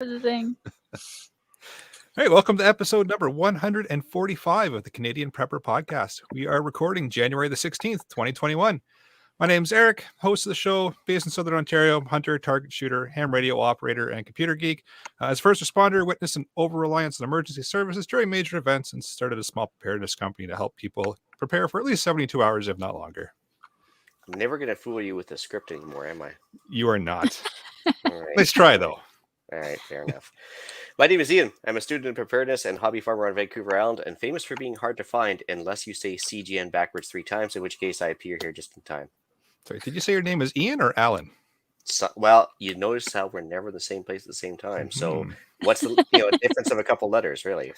The thing. Hey, welcome to episode number 145 of the Canadian Prepper Podcast. We are recording January the 16th, 2021. My name's Eric, host of the show, based in Southern Ontario, hunter, target shooter, ham radio operator, and computer geek. As first responder, witnessed an over-reliance on emergency services during major events and started a small preparedness company to help people prepare for at least 72 hours, if not longer. I'm never going to fool you with the script anymore, am I? You are not. All right. Nice try, though. All right, fair enough. My name is Ian. I'm a student in preparedness and hobby farmer on Vancouver Island and famous for being hard to find unless you say CGN backwards 3 times, in which case I appear here just in time. Sorry, did you say your name is Ian or Alan? So, well, you notice how we're never in the same place at the same time. So what's the difference of a couple letters, really?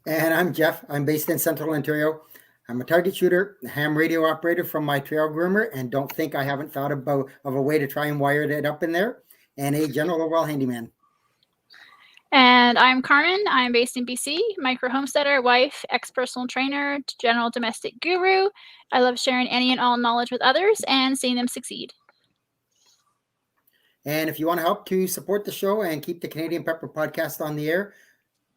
And I'm Jeff. I'm based in Central Ontario. I'm a target shooter, a ham radio operator from my trail groomer, and don't think I haven't thought of a way to try and wire it up in there, and a general overall handyman. And I'm Carmen. I'm based in BC, micro homesteader, wife, ex-personal trainer, general domestic guru. I love sharing any and all knowledge with others and seeing them succeed. And if you want to help to support the show and keep the Canadian Prepper Podcast on the air,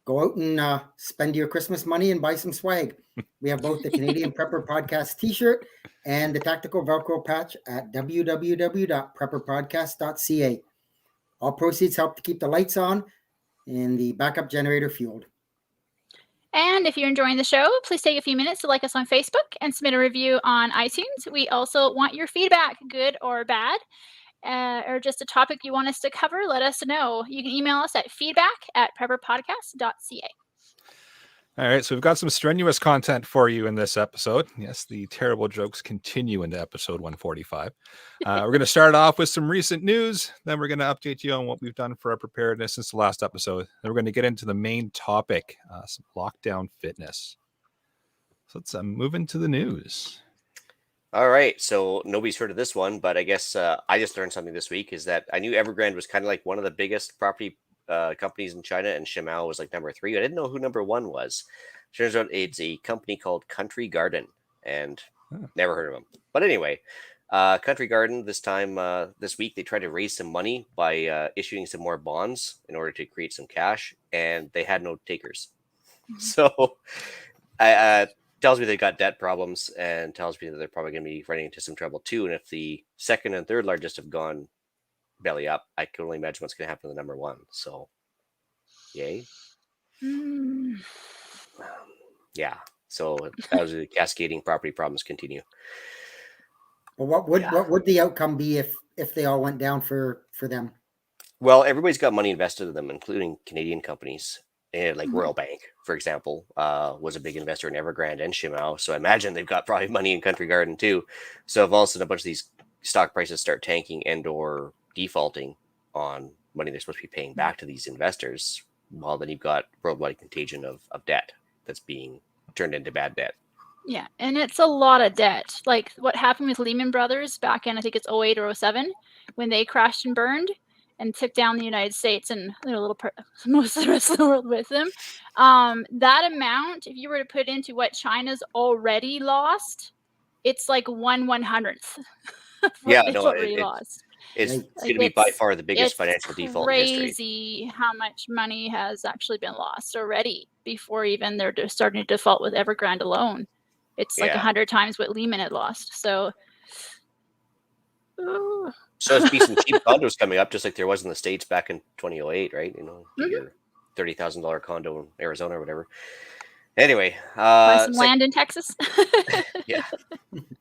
go out and spend your Christmas money and buy some swag. We have both the Canadian Prepper Podcast t-shirt and the tactical Velcro patch at www.prepperpodcast.ca. All proceeds help to keep the lights on and the backup generator fueled. And if you're enjoying the show, please take a few minutes to like us on Facebook and submit a review on iTunes. We also want your feedback, good or bad. Or just a topic you want us to cover, let us know. You can email us at feedback@prepperpodcast.ca. All right, so we've got some strenuous content for you in this episode. Yes, the terrible jokes continue into episode 145. We're going to start off with some recent news. Then we're going to update you on what we've done for our preparedness since the last episode. Then we're going to get into the main topic, some lockdown fitness. So let's move into the news. All right, so nobody's heard of this one, but I guess I just learned something this week, is that I knew Evergrande was kind of like one of the biggest property companies in China, and Shimao was like number 3. I didn't know who number 1 was. Turns out it's a company called Country Garden, and never heard of them. But anyway, Country Garden this week, they tried to raise some money by issuing some more bonds in order to create some cash, and they had no takers. So tells me they got debt problems and tells me that they're probably going to be running into some trouble too. And if the second and third largest have gone belly up, I can only imagine what's going to happen to the number 1. So, yay. Yeah. So as the cascading property problems continue. Well, what would the outcome be if they all went down for them? Well, everybody's got money invested in them, including Canadian companies. And like Royal Bank, for example, was a big investor in Evergrande and Shimao. So I imagine they've got probably money in Country Garden too. So if all of a sudden a bunch of these stock prices start tanking and or defaulting on money they're supposed to be paying back to these investors, well, then you've got worldwide contagion of debt that's being turned into bad debt. Yeah, and it's a lot of debt. Like what happened with Lehman Brothers back in, I think it's 08 or 07, when they crashed and burned and took down the United States and most of the rest of the world with them. That amount, if you were to put into what China's already lost, it's like 1/100th. Lost. It's going to be by far the biggest financial default in history. It's crazy how much money has actually been lost already before even they're starting to default with Evergrande alone. It's like 100 times what Lehman had lost. So it's decent cheap condos coming up, just like there was in the States back in 2008, right? Your $30,000 condo in Arizona or whatever. Anyway, buy some land in Texas. Yeah.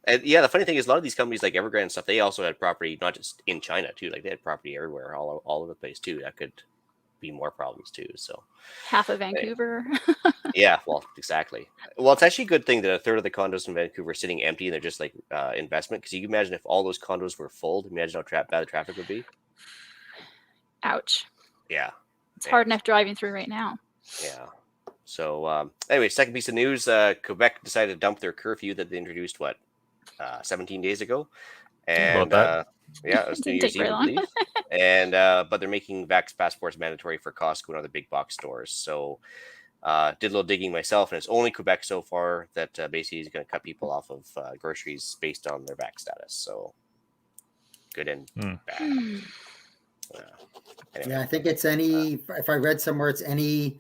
And the funny thing is, a lot of these companies like Evergrande and stuff, they also had property not just in China too. Like they had property everywhere, all over the place too. That could be more problems too. So half of Vancouver. Yeah, well, exactly. Well, it's actually a good thing that a third of the condos in Vancouver are sitting empty and they're just like investment. Because you can imagine if all those condos were full, imagine how bad the traffic would be. Ouch. Yeah. It's hard enough driving through right now. Yeah. So anyway, second piece of news, Quebec decided to dump their curfew that they introduced, 17 days ago. And it was New Year's Eve, I believe. And but they're making vax passports mandatory for Costco and other big box stores. So did a little digging myself, and it's only Quebec so far that basically is going to cut people off of groceries based on their vax status. So good and Hmm. bad. Anyway. Yeah, I think it's if I read somewhere, it's any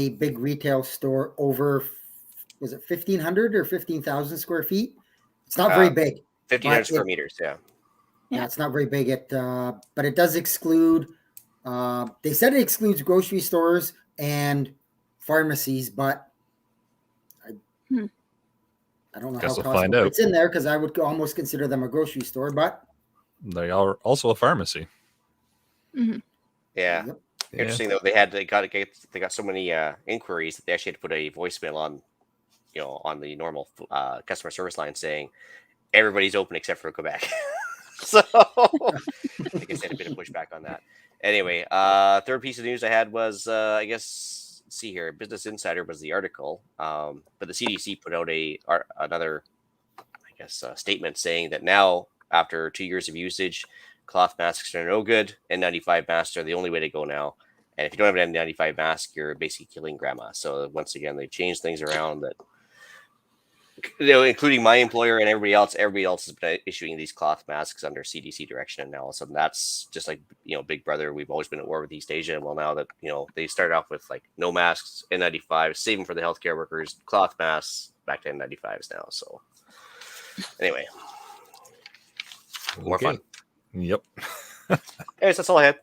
big retail store over, was it 1,500 or 15,000 square feet? It's not very big. 1,500 square meters, yeah. Yeah, it's not very big. But it does exclude, they said it excludes grocery stores and pharmacies, but I don't know Guess how we'll find Costco out. fits in there, because I would almost consider them a grocery store, but They are also a pharmacy. Mhm. Yeah. yep. Interesting though, they got so many inquiries that they actually had to put a voicemail on, on the normal customer service line saying everybody's open except for Quebec. So I guess they had a bit of pushback on that. Anyway, third piece of news I had was I guess, let's see here, Business Insider was the article, but the CDC put out another, I guess, statement saying that now, after 2 years of usage, cloth masks are no good. N95 masks are the only way to go now. And if you don't have an N95 mask, you're basically killing grandma. So once again, they changed things around that, including my employer and everybody else has been issuing these cloth masks under CDC direction. And now all of a sudden that's just like, Big Brother. We've always been at war with East Asia. Well, now that, they started off with like no masks, N95, saving for the healthcare workers, cloth masks, back to N95s now. So anyway, more fun. Yep. Anyways, that's all I had.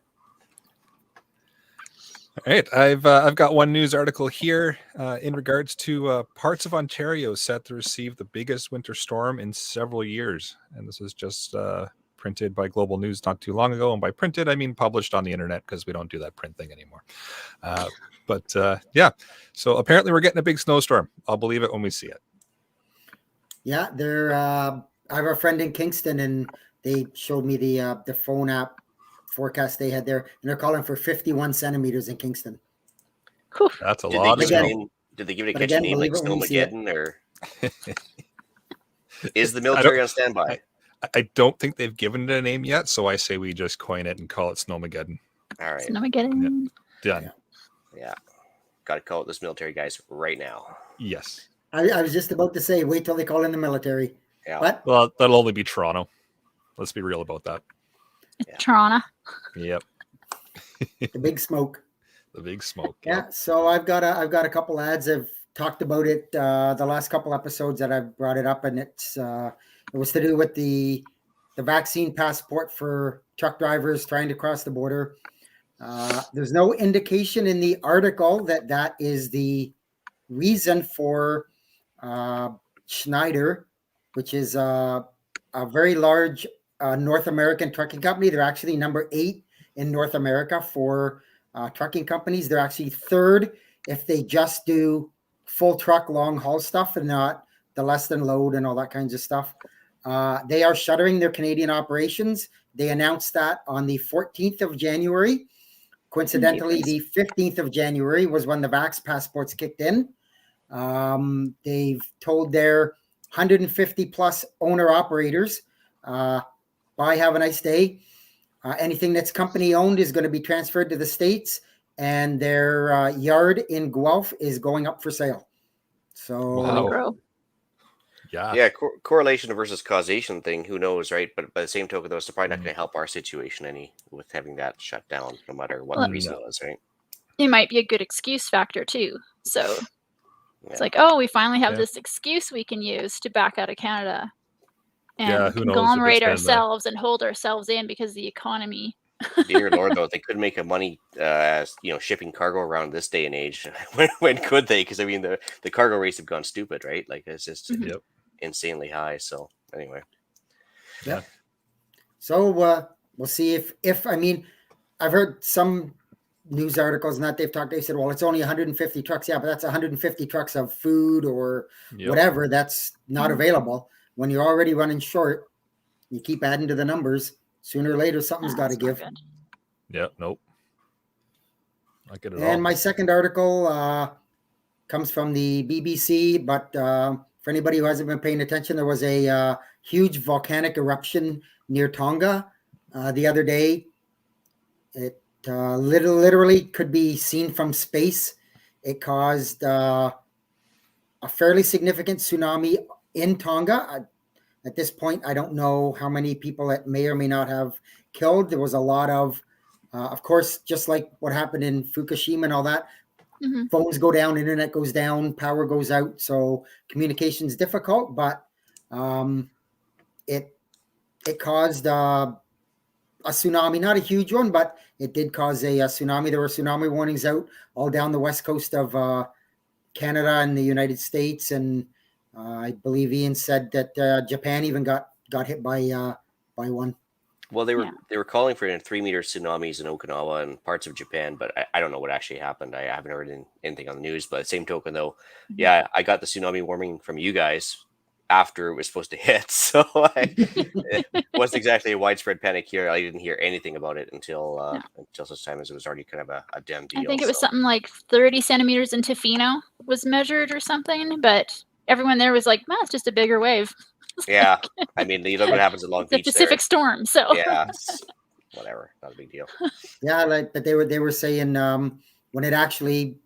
All right, I've got one news article here in regards to parts of Ontario set to receive the biggest winter storm in several years, and this was just printed by Global News not too long ago. And by printed, I mean published on the internet, because we don't do that print thing anymore. But yeah, so apparently we're getting a big snowstorm. I'll believe it when we see it. Yeah, I have a friend in Kingston, and they showed me the phone app forecast they had there, and they're calling for 51 centimeters in Kingston. Whew. That's a Did lot. they give it a catchy name like Snowmageddon, or is the military on standby? I don't think they've given it a name yet, so I say we just coin it and call it Snowmageddon. All right. Snowmageddon. Done. Yeah. Got to call it this military guys right now. Yes. I was just about to say, wait till they call in the military. Yeah. But Well, that'll only be Toronto. Let's be real about that. Yeah. Toronto. Yep. the big smoke. The big smoke. Yeah. Yep. So I've got a couple ads. I've talked about it the last couple episodes that I've brought it up, and it was to do with the vaccine passport for truck drivers trying to cross the border. There's no indication in the article that is the reason for Schneider, which is a very large North American trucking company. They're actually number 8 in North America for trucking companies. They're actually 3rd if they just do full truck long haul stuff and not the less than load and all that kinds of stuff. They are shuttering their Canadian operations. They announced that on the 14th of January. Coincidentally, the 15th of January was when the Vax passports kicked in. They've told their 150 plus owner operators, bye, have a nice day. Anything that's company owned is going to be transferred to the States, and their yard in Guelph is going up for sale. So Wow. Yeah, correlation versus causation thing, who knows, right? But by the same token, though, it's probably not going to help our situation any with having that shut down, no matter what the reason was, right? It might be a good excuse factor too. So it's like, oh, we finally have this excuse we can use to back out of Canada and conglomerate ourselves and hold ourselves in because the economy. Dear Lord, though, they could make a money, shipping cargo around this day and age. when could they? Because I mean, the cargo rates have gone stupid, right? Like it's just insanely high. So anyway, yeah. So we'll see if I mean, I've heard some news articles and that they said, well, it's only 150 trucks. Yeah, but that's 150 trucks of food or whatever that's not available. When you're already running short, you keep adding to the numbers. Sooner or later, something's got to give. Yeah, nope. I get it all. And my second article comes from the BBC, but for anybody who hasn't been paying attention, there was a huge volcanic eruption near Tonga the other day. It literally could be seen from space. It caused a fairly significant tsunami in Tonga. At this point, I don't know how many people it may or may not have killed. There was a lot of course, just like what happened in Fukushima and all that, phones go down, internet goes down, power goes out. So communication is difficult, but it caused a tsunami, not a huge one, but it did cause a tsunami. There were tsunami warnings out all down the west coast of Canada and the United States. And I believe Ian said that Japan even got hit by one. Well, they were calling for 3-meter tsunamis in Okinawa and parts of Japan, but I don't know what actually happened. I haven't heard anything on the news. But same token, though, yeah, I got the tsunami warning from you guys after it was supposed to hit, so it wasn't exactly a widespread panic here. I didn't hear anything about it until such time as it was already kind of a damn deal. I think it was something like 30 centimeters in Tofino was measured or something, but everyone there was like, "Well, it's just a bigger wave." Yeah, I mean, you look what happens in Long Beach. It's a Pacific storm, so yeah, whatever, not a big deal. Yeah, but they were saying when it actually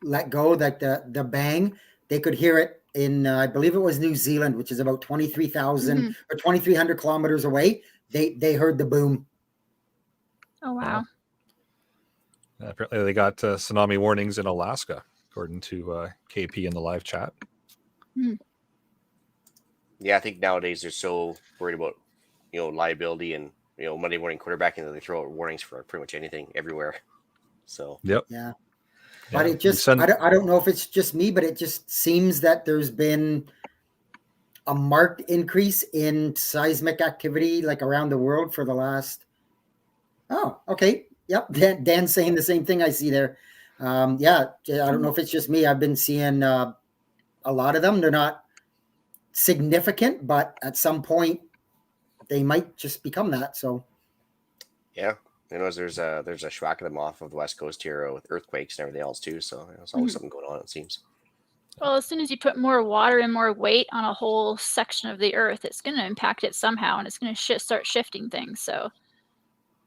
let go, like the bang, they could hear it in I believe it was New Zealand, which is about 23,000 or 2,300 kilometers away. They heard the boom. Oh wow! Apparently, they got tsunami warnings in Alaska, according to KP in the live chat. Yeah, I think nowadays they're so worried about liability and Monday morning quarterbacking that they throw out warnings for pretty much anything everywhere. So yeah. But it just, I don't know if it's just me, but it just seems that there's been a marked increase in seismic activity like around the world for the last, Yep. Dan's saying the same thing I see there. I don't know if it's just me. I've been seeing a lot of them. They're not significant, but at some point they might just become that. So yeah. There's a schwack of them off of the west coast here with earthquakes and everything else too. So there's always something going on, it seems. Well, as soon as you put more water and more weight on a whole section of the earth, it's going to impact it somehow, and it's going to start shifting things. So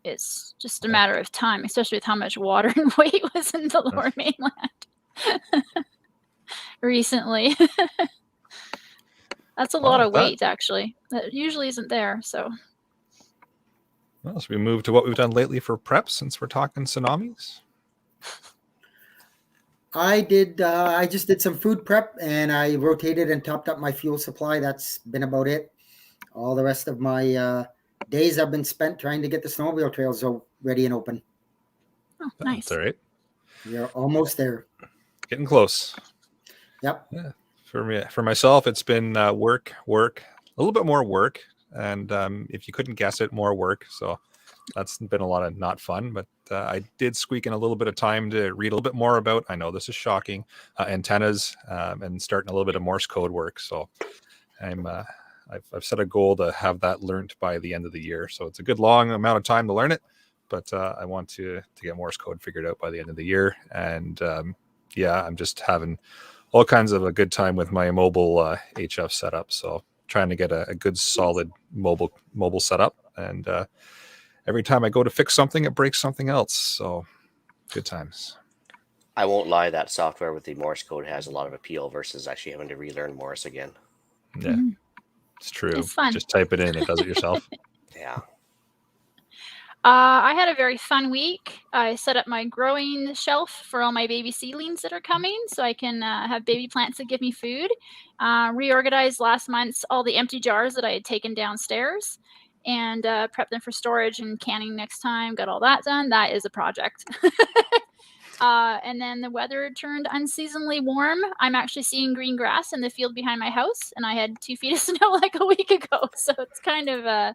it's just a matter of time, especially with how much water and weight was in the lower mainland recently. That's a lot of weight, actually. That usually isn't there. So we move to what we've done lately for prep, since we're talking tsunamis. I just did some food prep, and I rotated and topped up my fuel supply. That's been about it. All the rest of my days have been spent trying to get the snowmobile trails ready and open. Oh, nice. That's all right. We're almost there. Getting close. Yep. Yeah. For myself, it's been work, a little bit more work, and if you couldn't guess it, more work. So that's been a lot of not fun, but I did squeak in a little bit of time to read a little bit more about, I know this is shocking, antennas, and starting a little bit of Morse code work. So I've set a goal to have that learned by the end of the year. So it's a good long amount of time to learn it, but I want to get Morse code figured out by the end of the year. And I'm just having all kinds of a good time with my mobile HF setup. So trying to get a good solid mobile setup. And every time I go to fix something, it breaks something else. So good times. I won't lie, that software with the Morse code has a lot of appeal versus actually having to relearn Morse again. Yeah, it's true. It's fun. Just type it in. It does it yourself. Yeah. I had a very fun week. I set up my growing shelf for all my baby seedlings that are coming, so I can have baby plants that give me food. Reorganized last month all the empty jars that I had taken downstairs, and prep them for storage and canning next time. Got all that done. That is a project. And then the weather turned unseasonably warm. I'm actually seeing green grass in the field behind my house, and I had 2 feet of snow like a week ago, so it's kind of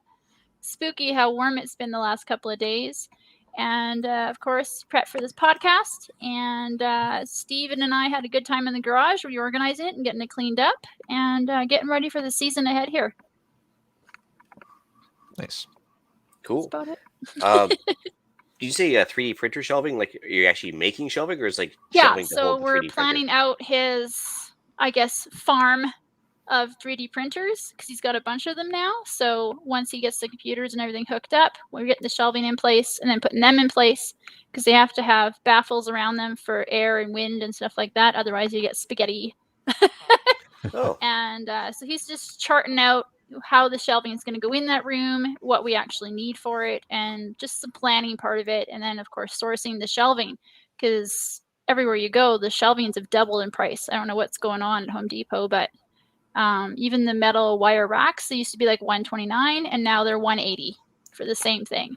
spooky how warm it's been the last couple of days. And of course, prep for this podcast. And Steven and I had a good time in the garage, reorganizing it and getting it cleaned up, and getting ready for the season ahead here. Nice. Cool. That's about it. Did you say 3D printer shelving? Like, you're actually making shelving, or is like shelving to so hold the we're 3D planning out his, I guess, farm of 3D printers, because he's got a bunch of them now. So once he gets the computers and everything hooked up, we're getting the shelving in place and then putting them in place, because they have to have baffles around them for air and wind and stuff like that. Otherwise you get spaghetti. Oh. And so he's just charting out how the shelving is going to go in that room, what we actually need for it, and just the planning part of it. And then, of course, sourcing the shelving, because everywhere you go, the shelvings have doubled in price. I don't know what's going on at Home Depot, but even the metal wire racks, they used to be like $129, and now they're $180 for the same thing.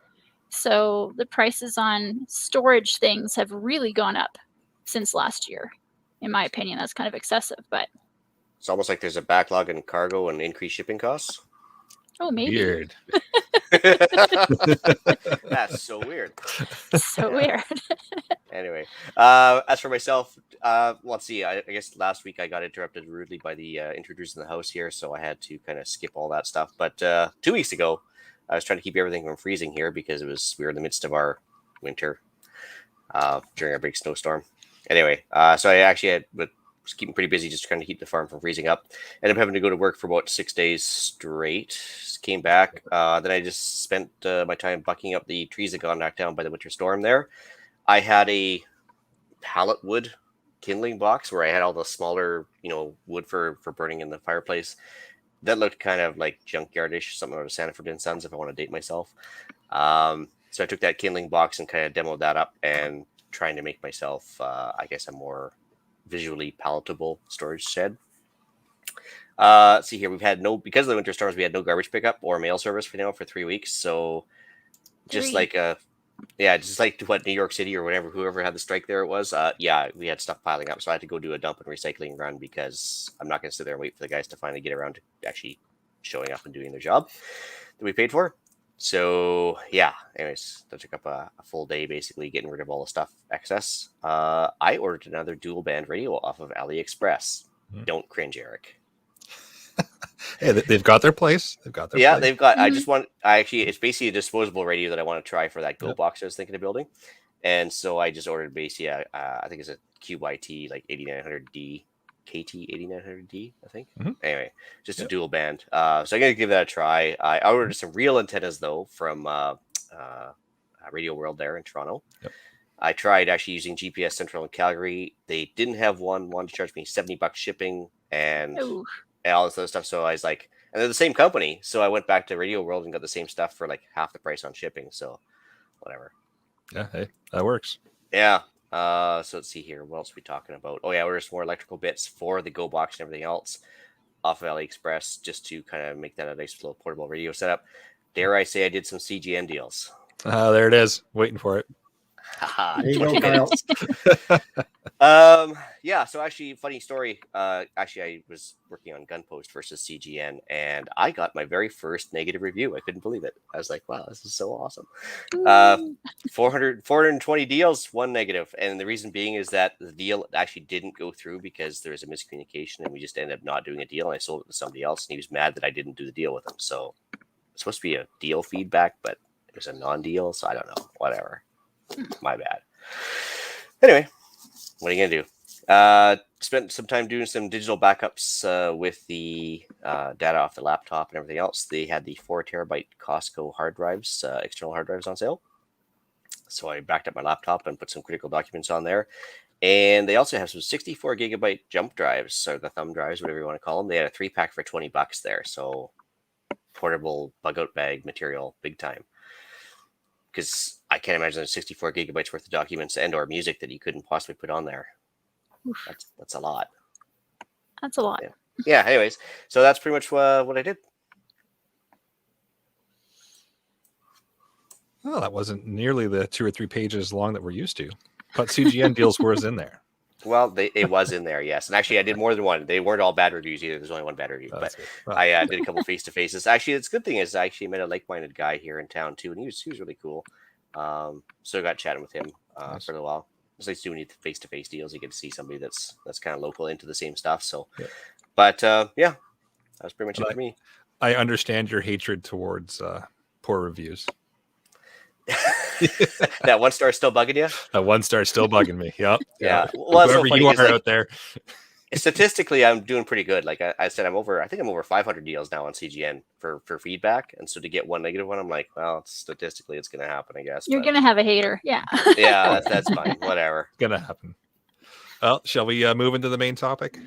So the prices on storage things have really gone up since last year. In my opinion, that's kind of excessive, but It's almost like there's a backlog in cargo and increased shipping costs. oh, maybe. Weird. That's so weird. So weird. Anyway, as for myself, let's see. I guess last week I got interrupted rudely by the intruders in the house here, so I had to kind of skip all that stuff. But 2 weeks ago, I was trying to keep everything from freezing here because we were in the midst of our winter during a big snowstorm. Anyway, so I actually was keeping pretty busy just trying to keep the farm from freezing up. Ended up having to go to work for about 6 days straight. Came back. Then I just spent my time bucking up the trees that got knocked down by the winter storm there. I had a pallet wood kindling box where I had all the smaller, wood for burning in the fireplace. That looked kind of like junkyardish, something out of Sanford and Sons if I want to date myself. So I took that kindling box and kind of demoed that up and trying to make myself, I guess, a more visually palatable storage shed. Let's see here. Because of the winter storms, we had no garbage pickup or mail service for 3 weeks. So just like what New York City or whoever had the strike there it was. We had stuff piling up. So I had to go do a dump and recycling run because I'm not going to sit there and wait for the guys to finally get around to actually showing up and doing their job that we paid for. So anyways, that took up a full day basically getting rid of all the stuff excess. I ordered another dual band radio off of AliExpress. Don't cringe, Eric. Hey, they've got their place. They've got their place. They've got. It's basically a disposable radio that I want to try for that Go box I was thinking of building, and so I just ordered basically. I think it's a QYT like 8900D, KT 8900D. I think. Anyway, just a dual band. So I'm gonna give that a try. I ordered some real antennas though from Radio World there in Toronto. Yep. I tried actually using GPS Central in Calgary. They didn't have one. Wanted to charge me $70 shipping and all this other stuff. So I was like, and they're the same company. So I went back to Radio World and got the same stuff for like half the price on shipping. So whatever. Yeah, hey, that works. Yeah. So let's see here. What else are we talking about? Oh yeah, ordered some more electrical bits for the Go box and everything else off of AliExpress just to kind of make that a nice little portable radio setup. Dare I say I did some CGN deals. There it is. Waiting for it. There you go, Kyle. So actually, funny story. Actually, I was working on Gunpost versus CGN, and I got my very first negative review. I couldn't believe it. I was like, wow, this is so awesome. 420 deals, one negative. And the reason being is that the deal actually didn't go through because there was a miscommunication, and we just ended up not doing a deal, and I sold it to somebody else, and he was mad that I didn't do the deal with him. So it's supposed to be a deal feedback, but it was a non-deal, so I don't know. Whatever. My bad. Anyway, what are you gonna do? Spent some time doing some digital backups with the data off the laptop and everything else. They had the 4 terabyte Costco hard drives, external hard drives on sale. So I backed up my laptop and put some critical documents on there. And they also have some 64 gigabyte jump drives, or the thumb drives, whatever you want to call them. They had a 3-pack for $20 there. So portable bug out bag material, big time. Because I can't imagine there's 64 gigabytes worth of documents and or music that you couldn't possibly put on there. That's a lot. That's a lot. Yeah. Anyways, so that's pretty much what I did. Well, that wasn't nearly the 2 or 3 pages long that we're used to. But CGN deals was in there. Well, it was in there, yes. And actually, I did more than one. They weren't all bad reviews either. There's only one bad review. But I did a couple face-to-faces. Actually, it's a good thing is I actually met a like-minded guy here in town, too. And he was really cool. So I got chatting with him for a little while. It's nice doing face-to-face deals. You get to see somebody that's kind of local into the same stuff. So, But, that was pretty much it for me. I understand your hatred towards poor reviews. That 1 star is still bugging you? That 1 star is still bugging me. Yep. Yeah. Well, whoever you are out there. Statistically, I'm doing pretty good. Like I said, I think I'm over 500 deals now on CGN for feedback. And so to get one negative one, I'm like, well, statistically, it's going to happen, I guess. You're going to have a hater. Yeah. Yeah, that's fine. Whatever. Going to happen. Well, shall we move into the main topic?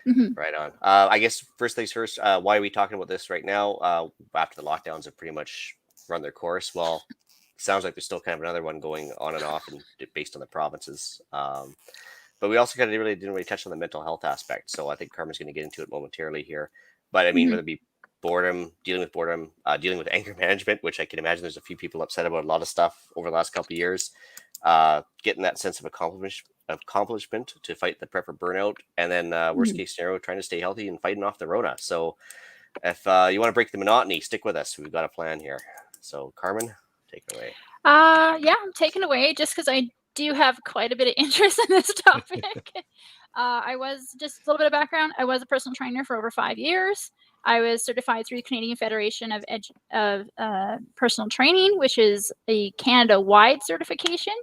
Right on. I guess first things first, why are we talking about this right now? After the lockdowns have pretty much run their course. Well, sounds like there's still kind of another one going on and off, and based on the provinces. But we also kind of didn't really touch on the mental health aspect. So I think Carmen's going to get into it momentarily here. But I mean, whether it be boredom, dealing with anger management, which I can imagine there's a few people upset about a lot of stuff over the last couple of years. Getting that sense of accomplishment to fight the prepper burnout, and then worst case scenario, trying to stay healthy and fighting off the Rona. So if you want to break the monotony, stick with us. We've got a plan here. So Carmen, take it away. Yeah, I'm taking away just because I do have quite a bit of interest in this topic. I was, just a little bit of background, I was a personal trainer for over 5 years. I was certified through the Canadian Federation of Personal Training, which is a Canada-wide certification.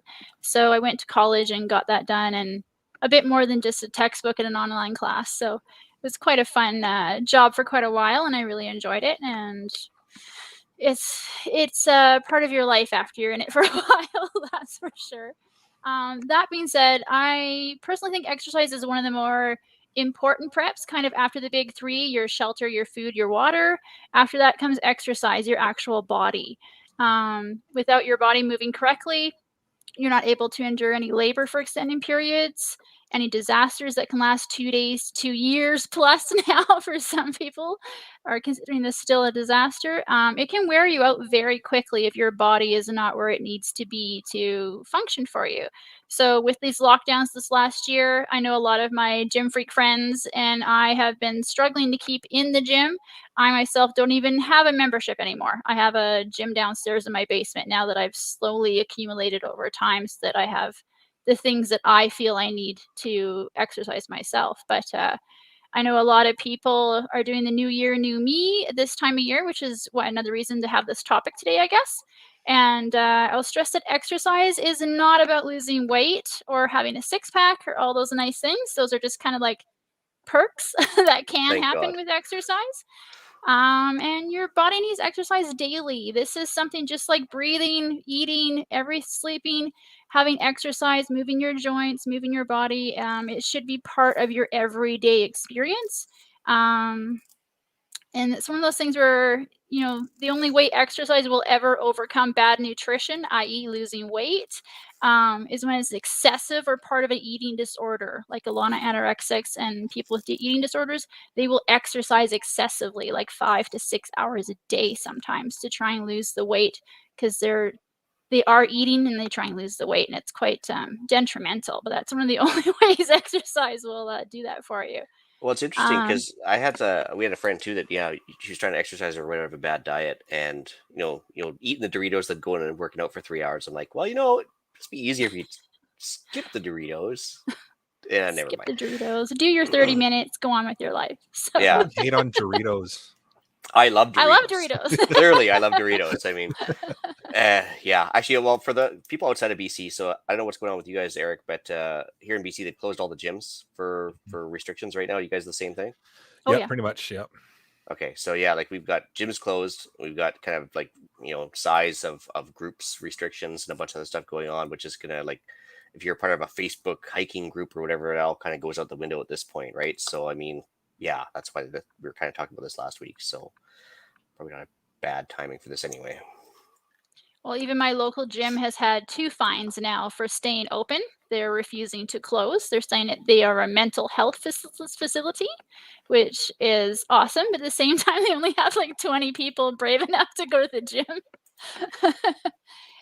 So I went to college and got that done, and a bit more than just a textbook and an online class. So it was quite a fun job for quite a while, and I really enjoyed it. And it's part of your life after you're in it for a while, that's for sure. That being said, I personally think exercise is one of the more important preps, kind of after the big three: your shelter, your food, your water. After that comes exercise, your actual body. Without your body moving correctly, you're not able to endure any labor for extended periods, any disasters that can last 2 days, 2 years plus now for some people are considering this still a disaster. It can wear you out very quickly if your body is not where it needs to be to function for you. So with these lockdowns this last year, I know a lot of my gym freak friends and I have been struggling to keep in the gym. I myself don't even have a membership anymore. I have a gym downstairs in my basement now that I've slowly accumulated over time, so that I have the things that I feel I need to exercise myself. But I know a lot of people are doing the new year, new me at this time of year, which is another reason to have this topic today, I guess. And I'll stress that exercise is not about losing weight or having a six pack or all those nice things. Those are just kind of like perks that can Thank happen God. with exercise. And your body needs exercise daily. This is something just like breathing, eating, sleeping, having exercise, moving your joints, moving your body. It should be part of your everyday experience. And it's one of those things where, the only way exercise will ever overcome bad nutrition, i.e. losing weight, is when it's excessive or part of an eating disorder. Like a lot of anorexics and people with eating disorders, they will exercise excessively, like 5 to 6 hours a day sometimes, to try and lose the weight, because they are eating and they try and lose the weight, and it's quite detrimental. But that's one of the only ways exercise will do that for you. Well, it's interesting because we had a friend too that she was trying to exercise or whatever, a bad diet, and eating the Doritos, then going and working out for 3 hours. I'm like, well, it'd just be easier if you skip the Doritos. Yeah, never Skip mind. the Doritos. Do your 30 minutes. Go on with your life. So. Yeah. Hate on Doritos. I love Doritos. I love Doritos. Clearly, I love Doritos. I mean, yeah. Actually, well, for the people outside of BC, so I don't know what's going on with you guys, Eric, but here in BC, they've closed all the gyms for restrictions right now. You guys the same thing? Oh, Yeah, yeah. pretty much. Yeah. Okay, so yeah, like we've got gyms closed. We've got kind of like size of groups restrictions and a bunch of other stuff going on, which is gonna, like, if you're part of a Facebook hiking group or whatever, it all kind of goes out the window at this point, right? So I mean, yeah, that's why we were kind of talking about this last week. So probably not a bad timing for this anyway. Well, even my local gym has had 2 fines now for staying open. They're refusing to close. They're saying that they are a mental health facility, which is awesome. But at the same time, they only have like 20 people brave enough to go to the gym.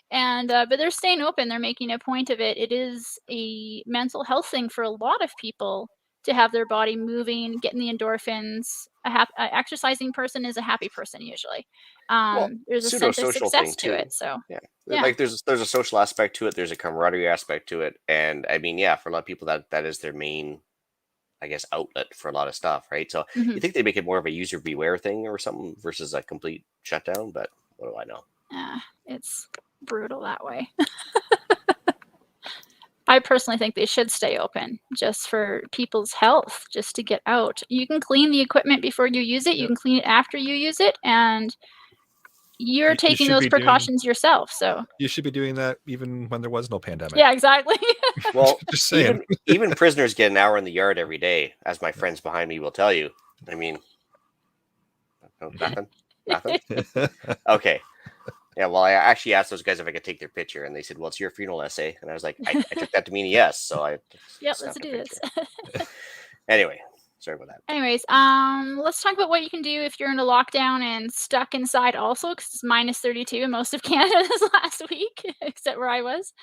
And but they're staying open. They're making a point of it. It is a mental health thing for a lot of people to have their body moving, getting the endorphins. A exercising person is a happy person usually. There's a sense of Pseudo-social success thing, to too. it. So Yeah. Yeah. Like there's a social aspect to it. There's a camaraderie aspect to it. And I mean, yeah, for a lot of people that is their main, I guess, outlet for a lot of stuff, right? So you think they make it more of a user beware thing or something versus a complete shutdown, but what do I know? It's brutal that way. I personally think they should stay open just for people's health, just to get out. You can clean the equipment before you use it. You can clean it after you use it, and you're taking those precautions yourself. So you should be doing that even when there was no pandemic. Yeah, exactly. Well, Just saying. even prisoners get an hour in the yard every day, as my friends behind me will tell you. I mean, no, nothing. Okay. Yeah, well, I actually asked those guys if I could take their picture, and they said, "Well, it's your funeral essay," and I was like, "I took that to mean yes." So I Yep, let's snapped a do this. picture. Anyway, sorry about that. Anyways, let's talk about what you can do if you're in a lockdown and stuck inside also, because it's minus 32 in most of Canada this last week, except where I was.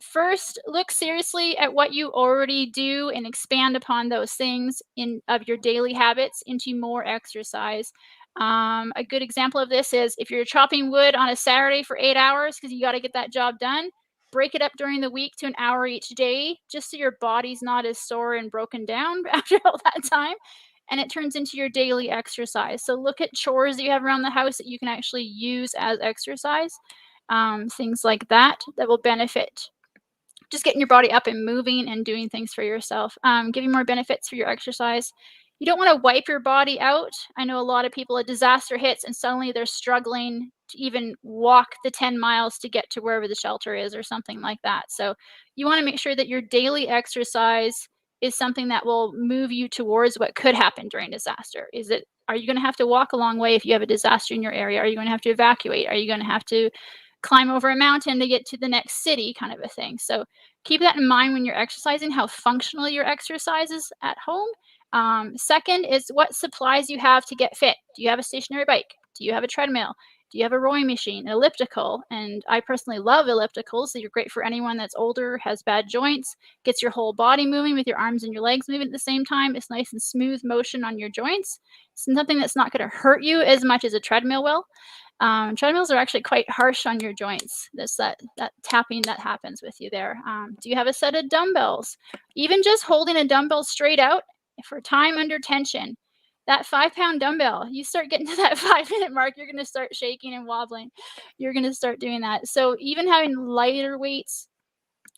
First, look seriously at what you already do and expand upon those things of your daily habits into more exercise. A good example of this is if you're chopping wood on a Saturday for 8 hours because you got to get that job done, break it up during the week to an hour each day, just so your body's not as sore and broken down after all that time. And it turns into your daily exercise. So look at chores that you have around the house that you can actually use as exercise. Things like that will benefit just getting your body up and moving and doing things for yourself. Give you more benefits for your exercise. You don't want to wipe your body out. I know a lot of people, a disaster hits and suddenly they're struggling to even walk the 10 miles to get to wherever the shelter is or something like that. So you want to make sure that your daily exercise is something that will move you towards what could happen during disaster. Are you going to have to walk a long way if you have a disaster in your area? Are you going to have to evacuate? Are you going to have to climb over a mountain to get to the next city, kind of a thing? So keep that in mind when you're exercising, how functional your exercise is at home. Second is what supplies you have to get fit. Do you have a stationary bike? Do you have a treadmill? Do you have a rowing machine, an elliptical? And I personally love ellipticals. So you're great for anyone that's older, has bad joints, gets your whole body moving with your arms and your legs moving at the same time. It's nice and smooth motion on your joints. It's something that's not going to hurt you as much as a treadmill will. Treadmills are actually quite harsh on your joints. There's that tapping that happens with you there. Do you have a set of dumbbells? Even just holding a dumbbell straight out for time under tension. That 5-pound dumbbell, you start getting to that 5-minute mark, you're going to start shaking and wobbling. You're going to start doing that. So even having lighter weights,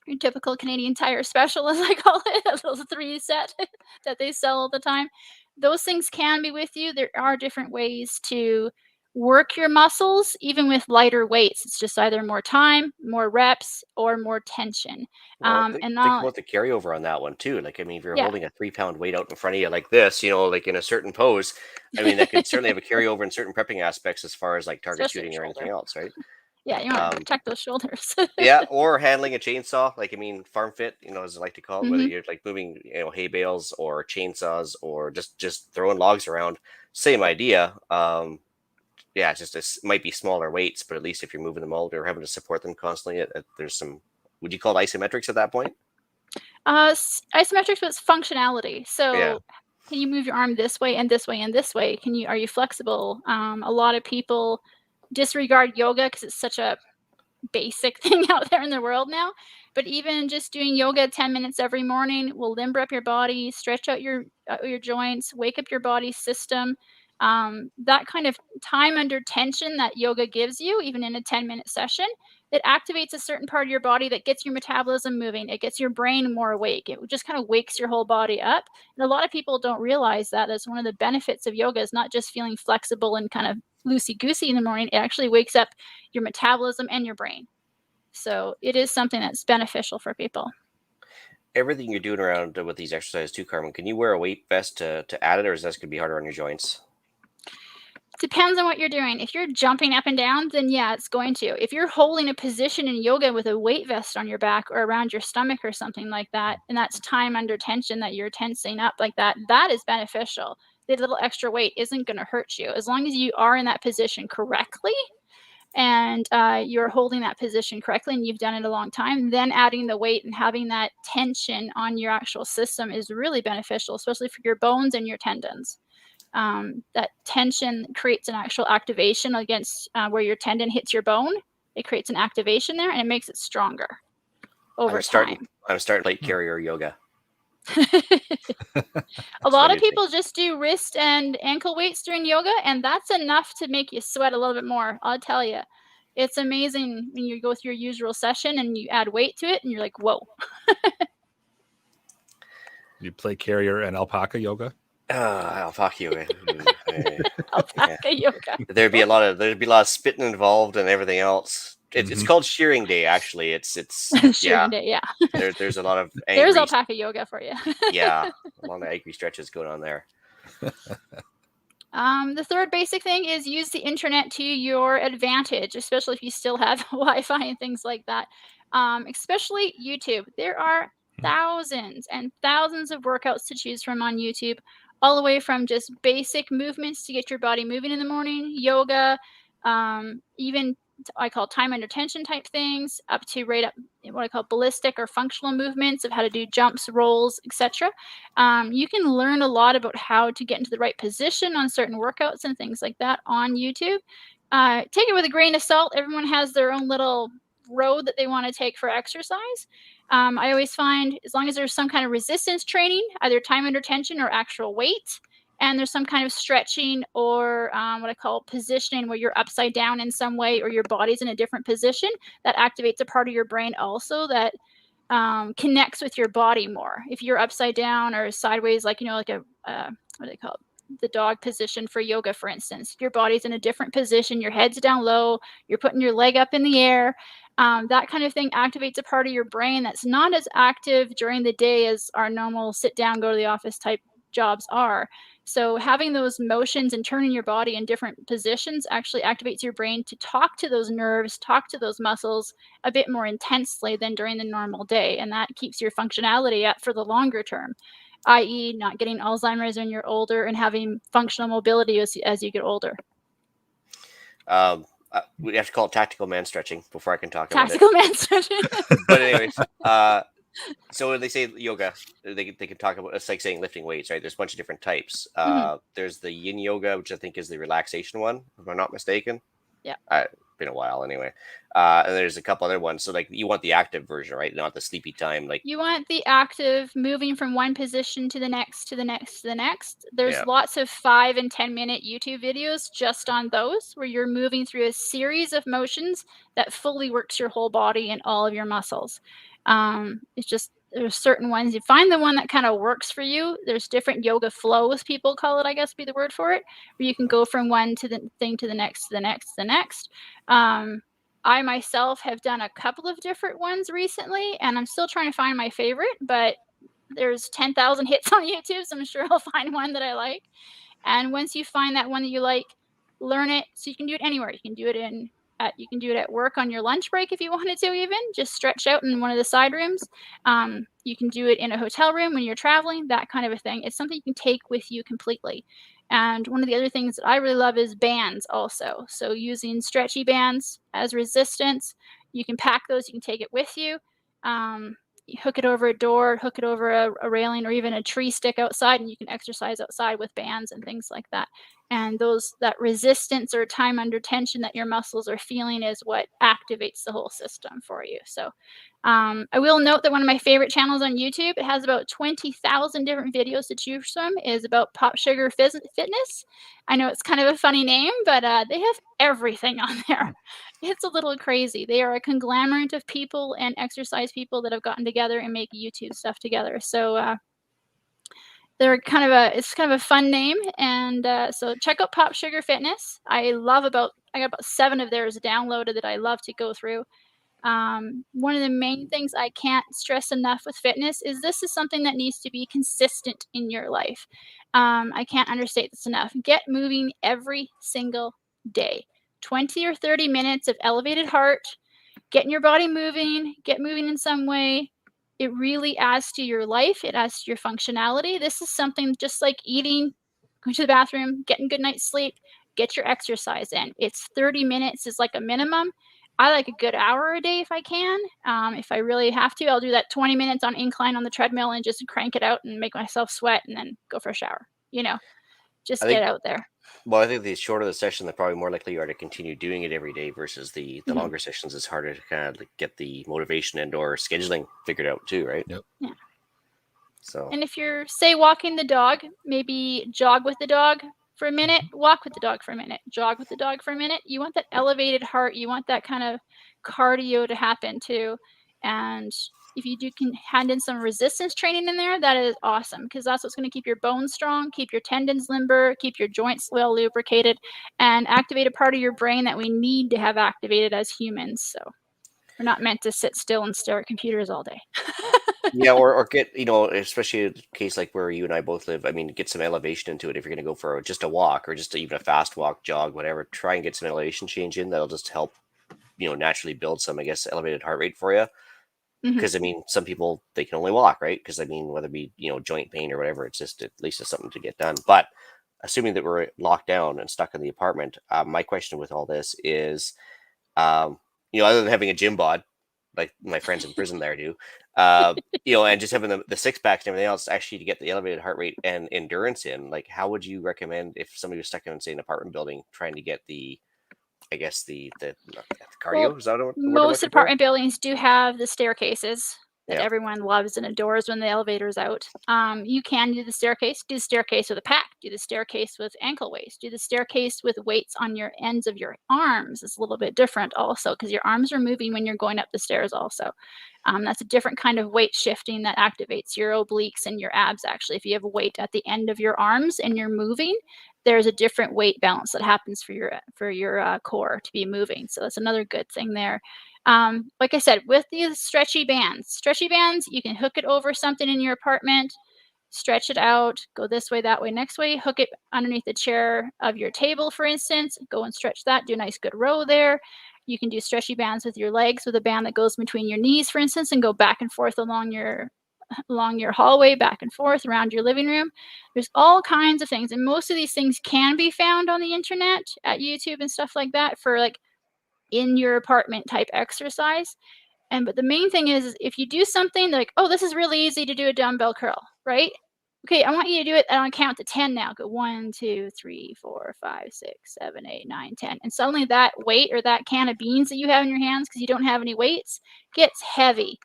your typical Canadian Tire special, as I call it, those 3 set that they sell all the time, those things can be with you. There are different ways to work your muscles, even with lighter weights. It's just either more time, more reps, or more tension. Well, think about the carryover on that one too. Like, I mean, if you're holding a 3-pound weight out in front of you like this, like in a certain pose, I mean, that could certainly have a carryover in certain prepping aspects as far as like target Especially shooting or anything else, right? Yeah, you want to protect those shoulders. Yeah, or handling a chainsaw. Like, I mean, farm fit, as I like to call it, whether Mhm. you're like moving, hay bales or chainsaws or just throwing logs around, same idea. Yeah, it's just it might be smaller weights, but at least if you're moving them all or having to support them constantly, there's some. Would you call it isometrics at that point? Isometrics was functionality. So Yeah. can you move your arm this way and this way and this way? Are you flexible? A lot of people disregard yoga because it's such a basic thing out there in the world now. But even just doing yoga 10 minutes every morning will limber up your body, stretch out your joints, wake up your body system. That kind of time under tension that yoga gives you, even in a 10-minute session, it activates a certain part of your body that gets your metabolism moving. It gets your brain more awake. It just kind of wakes your whole body up. And a lot of people don't realize that. That's one of the benefits of yoga, is not just feeling flexible and kind of loosey-goosey in the morning. It actually wakes up your metabolism and your brain. So it is something that's beneficial for people. Everything you're doing around with these exercises too, Carmen, can you wear a weight vest to add it, or is that going to be harder on your joints? Depends on what you're doing. If you're jumping up and down, then yeah, it's going to. If you're holding a position in yoga with a weight vest on your back or around your stomach or something like that, and that's time under tension that you're tensing up like that, that is beneficial. The little extra weight isn't going to hurt you as long as you are in that position correctly and you're holding that position correctly and you've done it a long time. Then adding the weight and having that tension on your actual system is really beneficial, especially for your bones and your tendons. That tension creates an actual activation against where your tendon hits your bone. It creates an activation there and it makes it stronger over time. I'm starting plate carrier yoga. A lot of people just do wrist and ankle weights during yoga, and that's enough to make you sweat a little bit more. I'll tell you, it's amazing when you go through your usual session and you add weight to it and you're like, whoa. You play carrier and alpaca yoga? Alpaca yoga. Alpaca yoga. There'd be a lot of spitting involved and everything else. It's called shearing day. Actually, it's Shearing day, yeah. There's a lot of There's alpaca yoga for you. yeah, a lot of angry stretches going on there. The third basic thing is use the internet to your advantage, especially if you still have Wi-Fi and things like that. Especially YouTube. There are thousands and thousands of workouts to choose from on YouTube, all the way from just basic movements to get your body moving in the morning, yoga, even I call time under tension type things, up to right up what I call ballistic or functional movements of how to do jumps, rolls, etc. You can learn a lot about how to get into the right position on certain workouts and things like that on YouTube. Take it with a grain of salt. Everyone has their own little road that they want to take for exercise. I always find as long as there's some kind of resistance training, either time under tension or actual weight, and there's some kind of stretching or what I call positioning where you're upside down in some way or your body's in a different position, that activates a part of your brain also that connects with your body more. If you're upside down or sideways, like, like a, what do they call it? The dog position for yoga, for instance, your body's in a different position, your head's down low, you're putting your leg up in the air. That kind of thing activates a part of your brain that's not as active during the day as our normal sit down, go to the office type jobs are. So having those motions and turning your body in different positions actually activates your brain to talk to those nerves, talk to those muscles a bit more intensely than during the normal day. And that keeps your functionality up for the longer term, i.e. not getting Alzheimer's when you're older and having functional mobility as you get older. We have to call it tactical man stretching before I can talk about it. Tactical man stretching. But anyways, so when they say yoga, they can talk about, it's like saying lifting weights, right? There's a bunch of different types. There's the yin yoga, which I think is the relaxation one, if I'm not mistaken. Yeah. Been a while anyway. And there's a couple other ones. So like you want the active version, right? Not the sleepy time. Like you want the active, moving from one position to the next, to the next, to the next. There's lots of 5 and 10 minute YouTube videos just on those where you're moving through a series of motions that fully works your whole body and all of your muscles. It's just there's certain ones. You find the one that kind of works for you. There's different yoga flows, people call it, I guess, be the word for it, where you can go from one to the thing to the next, to the next, to the next. I myself have done a couple of different ones recently, and I'm still trying to find my favorite, but there's 10,000 hits on YouTube, so I'm sure I'll find one that I like. And once you find that one that you like, learn it so you can do it anywhere. You can do it at work on your lunch break if you wanted to, even just stretch out in one of the side rooms. You can do it in a hotel room when you're traveling, that kind of a thing. It's something you can take with you completely. And one of the other things that I really love is bands also. So using stretchy bands as resistance, you can pack those, you can take it with you. You hook it over a door, hook it over a railing or even a tree stick outside, and you can exercise outside with bands and things like that. And that resistance or time under tension that your muscles are feeling is what activates the whole system for you. So I will note that one of my favorite channels on YouTube, it has about 20,000 different videos to choose from, is about Pop Sugar Fitness. I know it's kind of a funny name, but they have everything on there. It's a little crazy. They are a conglomerate of people and exercise people that have gotten together and make YouTube stuff together. So they're it's kind of a fun name. And so check out Pop Sugar Fitness. I got about 7 of theirs downloaded that I love to go through. One of the main things I can't stress enough with fitness is this is something that needs to be consistent in your life. I can't understate this enough. Get moving every single day. 20 or 30 minutes of elevated heart, getting your body moving, get moving in some way. It really adds to your life. It adds to your functionality. This is something just like eating, going to the bathroom, getting good night's sleep, get your exercise in. It's 30 minutes is like a minimum. I like a good hour a day if I can. If I really have to, I'll do that 20 minutes on incline on the treadmill and just crank it out and make myself sweat and then go for a shower. Just get out there. Well, I think the shorter the session, the probably more likely you are to continue doing it every day versus the longer sessions. It's harder to kind of get the motivation and or scheduling figured out too, right? Yep. Yeah. So. And if you're, say, walking the dog, maybe jog with the dog for a minute, walk with the dog for a minute, jog with the dog for a minute. You want that elevated heart. You want that kind of cardio to happen too. And if you can hand in some resistance training in there, that is awesome, because that's what's going to keep your bones strong, keep your tendons limber, keep your joints well lubricated, and activate a part of your brain that we need to have activated as humans. So we're not meant to sit still and stare at computers all day. Yeah, or get, especially in a case like where you and I both live, I mean, get some elevation into it. If you're going to go for just a walk or just even a fast walk, jog, whatever, try and get some elevation change in. That'll just help, naturally build some, I guess, elevated heart rate for you. Because I mean, some people, they can only walk, right? Because I mean, whether it be joint pain or whatever, it's just at least it's something to get done. But assuming that we're locked down and stuck in the apartment, my question with all this is, other than having a gym bod, like my friends in prison there do, and just having the six packs and everything else, actually to get the elevated heart rate and endurance in, like, how would you recommend if somebody was stuck in, say, an apartment building trying to get the, I guess the cardio? Well, Is that what the word I'm most looking for? apartment buildings do have the staircases that Yeah. everyone loves and adores when the elevator's out. You can do the staircase with a pack, do the staircase with ankle weights, do the staircase with weights on your ends of your arms. It's a little bit different also, because your arms are moving when you're going up the stairs also. That's a different kind of weight shifting that activates your obliques and your abs. Actually, if you have a weight at the end of your arms and you're moving, there's a different weight balance that happens for your core to be moving. So that's another good thing there. Like I said, with these stretchy bands, you can hook it over something in your apartment, stretch it out, go this way, that way, next way, hook it underneath the chair of your table, for instance, go and stretch that, do a nice good row there. You can do stretchy bands with your legs with a band that goes between your knees, for instance, and go back and forth along your hallway, back and forth around your living room. There's all kinds of things, and most of these things can be found on the internet at YouTube and stuff like that for like in your apartment type exercise. But the main thing is if you do something like, oh, this is really easy to do a dumbbell curl, right? Okay, I want you to do it, and I'll count to 10 now. Go 1, 2, 3, 4, 5, 6, 7, 8, 9, 10. And suddenly that weight or that can of beans that you have in your hands because you don't have any weights gets heavy.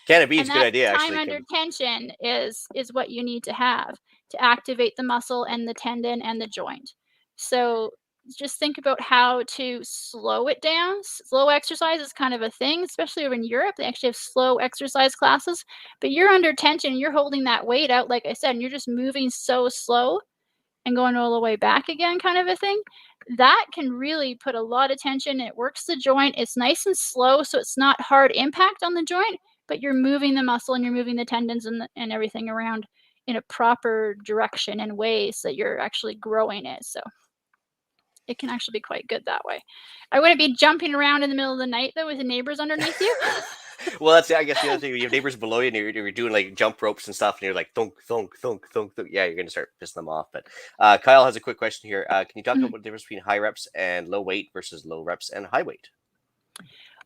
Can of beans, And good that idea. time Actually, under tension is what you need to have to activate the muscle and the tendon and the joint. So just think about how to slow it down. Slow exercise is kind of a thing, especially over in Europe. They actually have slow exercise classes, but you're under tension. You're holding that weight out, like I said, and you're just moving so slow and going all the way back again, kind of a thing. That can really put a lot of tension. It works the joint. It's nice and slow, so it's not hard impact on the joint, but you're moving the muscle and you're moving the tendons and everything around in a proper direction and ways that you're actually growing it. So it can actually be quite good that way. I wouldn't be jumping around in the middle of the night, though, with the neighbors underneath you. Well, that's, I guess, the other thing. You have neighbors below you, and you're doing like jump ropes and stuff, and you're like thunk, thunk, thunk, thunk, thunk. Yeah, you're gonna start pissing them off. But Kyle has a quick question here. Can you talk about the difference between high reps and low weight versus low reps and high weight?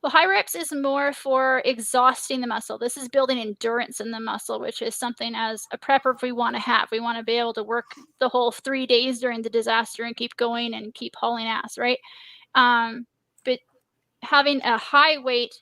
Well, high reps is more for exhausting the muscle. This is building endurance in the muscle, which is something as a prepper we want to have. We want to be able to work the whole 3 days during the disaster and keep going and keep hauling ass, right? But having a high weight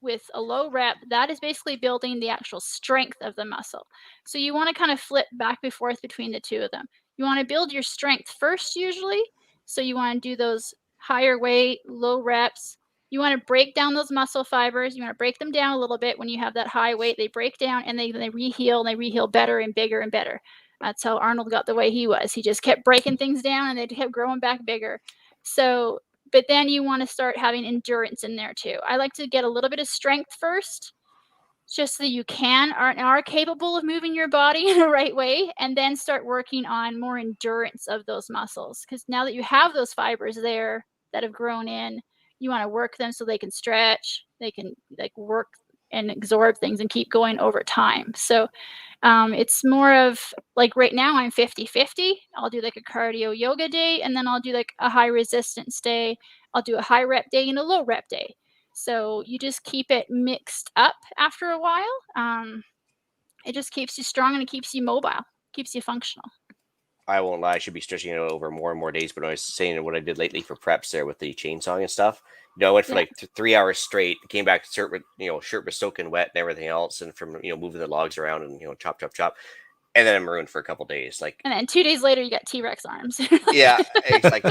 with a low rep, that is basically building the actual strength of the muscle. So you want to kind of flip back and forth between the two of them. You want to build your strength first usually. So you want to do those higher weight, low reps. You want to break down those muscle fibers. You want to break them down a little bit. When you have that high weight, they break down and they reheal, and they reheal better and bigger and better. That's how Arnold got the way he was. He just kept breaking things down and they kept growing back bigger. So but then you want to start having endurance in there too. I like to get a little bit of strength first, just so you are capable of moving your body in the right way, and then start working on more endurance of those muscles. Because now that you have those fibers there that have grown in, you want to work them so they can stretch, they can like work and absorb things and keep going over time. So it's more of like right now I'm 50-50. I'll do like a cardio yoga day, and then I'll do like a high resistance day. I'll do a high rep day and a low rep day. So you just keep it mixed up after a while. It just keeps you strong and it keeps you mobile, keeps you functional. I won't lie, I should be stretching it over more and more days. But I was saying what I did lately for preps there with the chainsawing and stuff. I went for like 3 hours straight. Came back, shirt was soaking wet and everything else, and from moving the logs around and chop, chop, chop. And then I'm marooned for a couple days. Like, And then 2 days later, you got T-Rex arms. yeah, it's like,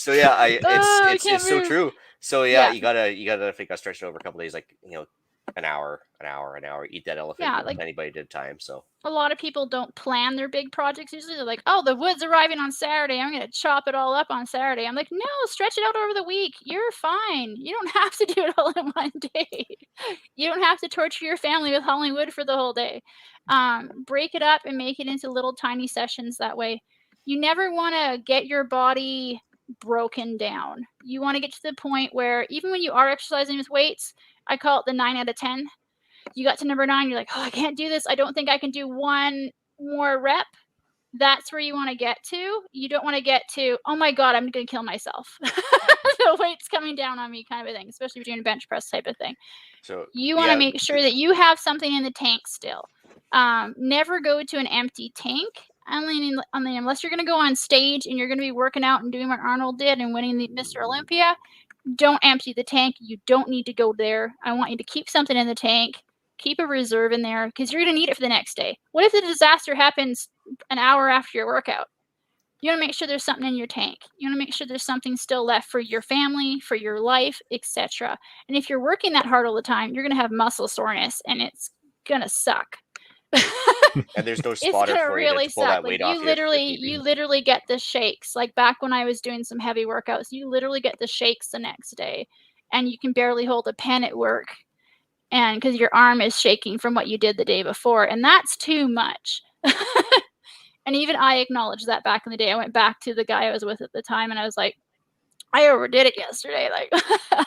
so yeah, I can't it's so move. true. So Yeah. you gotta think I stretch it over a couple days, like, an hour, eat that elephant. Yeah, with like- anybody did time. So A lot of people don't plan their big projects. Usually they're like, oh, the wood's arriving on Saturday. I'm going to chop it all up on Saturday. I'm like, no, stretch it out over the week. You're fine. You don't have to do it all in one day. You don't have to torture your family with hauling wood for the whole day. Break it up and make it into little tiny sessions that way. You never want to get your body broken down. You want to get to the point where even when you are exercising with weights, I call it the 9 out of 10. You got to number 9, you're like, oh, I can't do this. I don't think I can do one more rep. That's where you want to get to. You don't want to get to, oh my God, I'm going to kill myself. The weight's coming down on me kind of a thing, especially if you're doing a bench press type of thing. So you want to make sure that you have something in the tank still. Never go to an empty tank. Unless you're going to go on stage and you're going to be working out and doing what Arnold did and winning the Mr. Olympia, don't empty the tank. You don't need to go there. I want you to keep something in the tank. Keep a reserve in there because you're going to need it for the next day. What if the disaster happens an hour after your workout? You want to make sure there's something in your tank. You want to make sure there's something still left for your family, for your life, etc. And if you're working that hard all the time, you're going to have muscle soreness and it's going to suck. and there's no It's spotter gonna for really you to pull suck. that weight Like off you literally get the shakes. Like back when I was doing some heavy workouts, you literally get the shakes the next day, and you can barely hold a pen at work, and because your arm is shaking from what you did the day before, and that's too much. And even I acknowledged that back in the day. I went back to the guy I was with at the time, and I was like, I overdid it yesterday. Like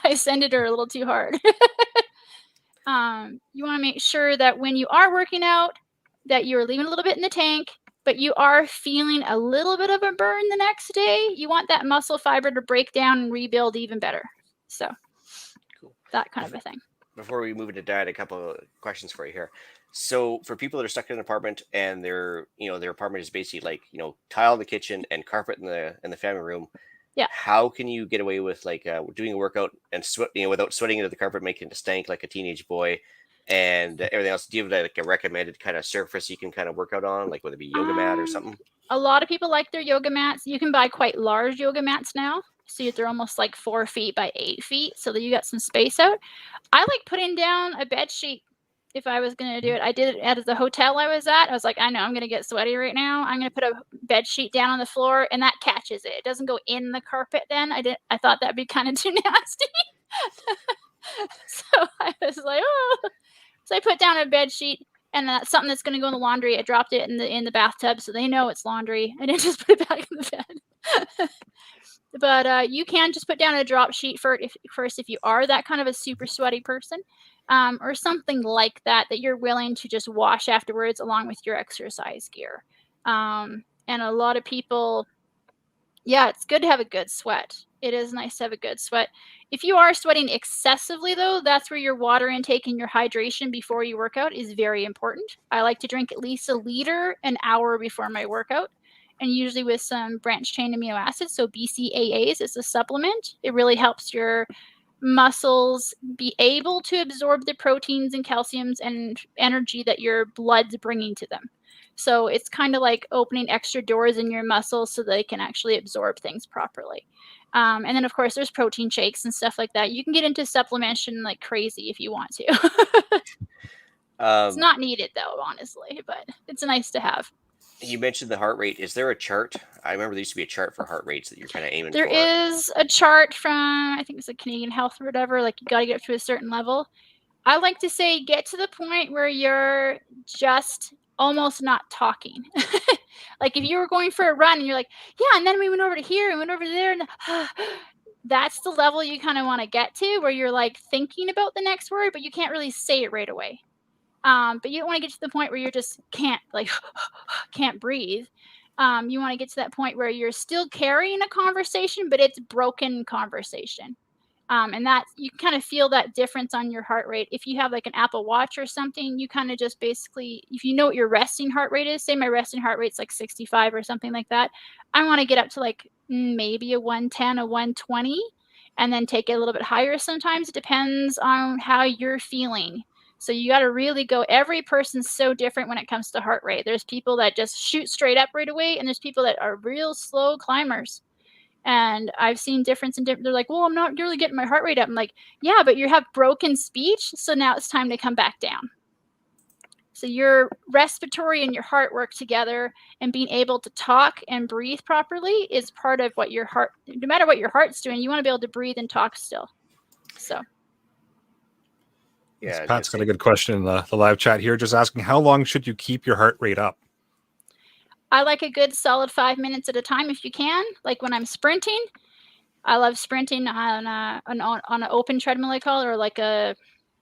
I sended her a little too hard. You want to make sure that when you are working out, that you're leaving a little bit in the tank, but you are feeling a little bit of a burn the next day. You want that muscle fiber to break down and rebuild even better. So, Cool. That kind of a thing. Before we move into diet, a couple of questions for you here. So for people that are stuck in an apartment and their apartment is basically like, tile in the kitchen and carpet in the family room. Yeah. How can you get away with like doing a workout and sweat, without sweating into the carpet, making it stank like a teenage boy and everything else? Do you have like a recommended kind of surface you can kind of work out on, like whether it be yoga mat or something? A lot of people like their yoga mats. You can buy quite large yoga mats now. So they're almost like 4 feet by 8 feet, so that you got some space out. I like putting down a bed sheet if I was going to do it. I did it at the hotel I was at. I was like, I know I'm going to get sweaty right now. I'm going to put a bed sheet down on the floor, and that catches it. It doesn't go in the carpet then. I thought that'd be kind of too nasty. So I was like, oh. So I put down a bed sheet, and that's something that's going to go in the laundry. I dropped it in the bathtub so they know it's laundry. I didn't just put it back in the bed. But you can just put down a drop sheet first if you are that kind of a super sweaty person, or something like that you're willing to just wash afterwards along with your exercise gear. And a lot of people, yeah, it's good to have a good sweat. It is nice to have a good sweat. If you are sweating excessively, though, that's where your water intake and your hydration before you work out is very important. I like to drink at least 1 liter an hour before my workout, and usually with some branched chain amino acids, so BCAAs. It's a supplement. It really helps your muscles be able to absorb the proteins and calciums and energy that your blood's bringing to them. So it's kind of like opening extra doors in your muscles so they can actually absorb things properly. And then, of course, there's protein shakes and stuff like that. You can get into supplementation like crazy if you want to. It's not needed, though, honestly, but it's nice to have. You mentioned the heart rate. Is there a chart? I remember there used to be a chart for heart rates that you're kind of aiming for. There is a chart from, I think it's like Canadian Health or whatever. Like, you got to get up to a certain level. I like to say get to the point where you're just almost not talking. Like if you were going for a run and you're like, yeah, and then we went over to here and went over there, and that's the level you kind of want to get to, where you're like thinking about the next word, but you can't really say it right away. But you don't want to get to the point where you're just can't breathe. You want to get to that point where you're still carrying a conversation, but it's broken conversation. And that you kind of feel that difference on your heart rate. If you have like an Apple Watch or something, you kind of just basically, if you know what your resting heart rate is, say my resting heart rate's like 65 or something like that, I want to get up to like maybe a 110, a 120, and then take it a little bit higher sometimes. It depends on how you're feeling. So you got to really go. Every person's so different when it comes to heart rate. There's people that just shoot straight up right away, and there's people that are real slow climbers. And I've seen difference in different. They're like, well, I'm not really getting my heart rate up. I'm like, yeah, but you have broken speech, so now it's time to come back down. So your respiratory and your heart work together, and being able to talk and breathe properly is part of what your heart, no matter what your heart's doing, you want to be able to breathe and talk still. So. Yeah, Pat's got a good question in the live chat here, just asking, how long should you keep your heart rate up? I like a good solid 5 minutes at a time if you can. Like when I'm sprinting, I love sprinting on an open treadmill, I call it, or like a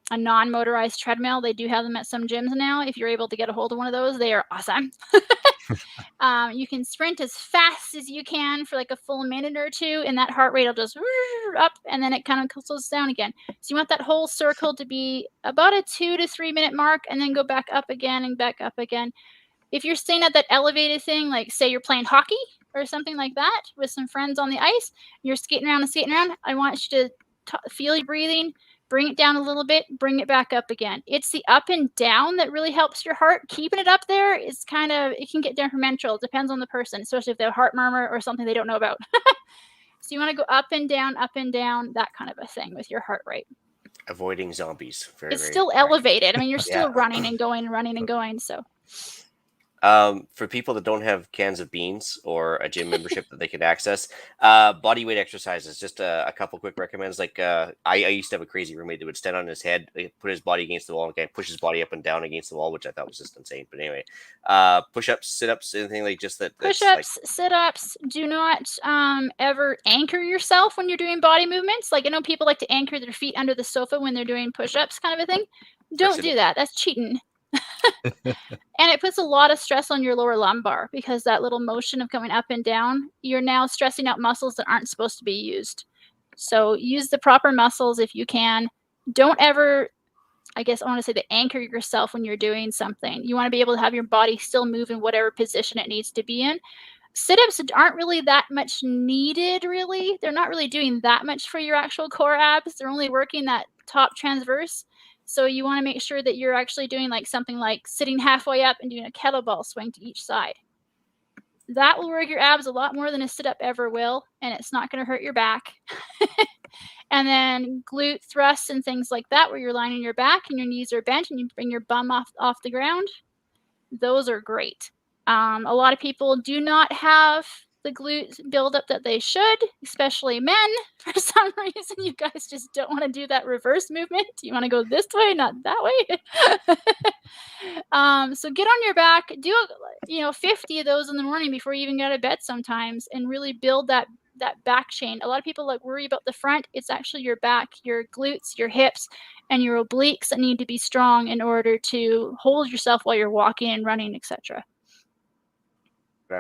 non-motorized treadmill. They do have them at some gyms now. If you're able to get a hold of one of those, they are awesome. You can sprint as fast as you can for like a full minute or two, and that heart rate will just up, and then it kind of slows down again. So you want that whole circle to be about a 2 to 3 minute mark, and then go back up again and back up again. If you're staying at that elevated thing, like say you're playing hockey or something like that with some friends on the ice, you're skating around, I want you to feel your breathing, bring it down a little bit, bring it back up again. It's the up and down that really helps your heart. Keeping it up there is kind of, it can get detrimental. It depends on the person, especially if they have heart murmur or something they don't know about. So you want to go up and down, that kind of a thing with your heart rate. Avoiding zombies. It's still elevated. I mean, you're still running and going and running and going. So. For people that don't have cans of beans or a gym membership that they can access, bodyweight exercises, just a couple quick recommends. Like I used to have a crazy roommate that would stand on his head, put his body against the wall, and push his body up and down against the wall, which I thought was just insane. But anyway, push-ups, sit-ups, anything like just that. Push-ups, sit-ups. Do not ever anchor yourself when you're doing body movements. Like I know people like to anchor their feet under the sofa when they're doing push-ups, kind of a thing. Don't do that. That's cheating. And it puts a lot of stress on your lower lumbar, because that little motion of going up and down, you're now stressing out muscles that aren't supposed to be used. So use the proper muscles if you can. Don't ever, I guess I want to say, to anchor yourself when you're doing something. You want to be able to have your body still move in whatever position it needs to be in. Sit-ups aren't really that much needed, really. They're not really doing that much for your actual core abs. They're only working that top transverse. So you want to make sure that you're actually doing like something like sitting halfway up and doing a kettlebell swing to each side. That will work your abs a lot more than a sit-up ever will, and it's not going to hurt your back. And then glute thrusts and things like that, where you're lying on your back and your knees are bent and you bring your bum off the ground. Those are great. A lot of people do not have the glute buildup that they should, especially men. For some reason, you guys just don't want to do that reverse movement. You want to go this way, not that way. So get on your back, do 50 of those in the morning before you even get out of bed sometimes, and really build that back chain. A lot of people worry about the front. It's actually your back, your glutes, your hips, and your obliques that need to be strong in order to hold yourself while you're walking and running, etc.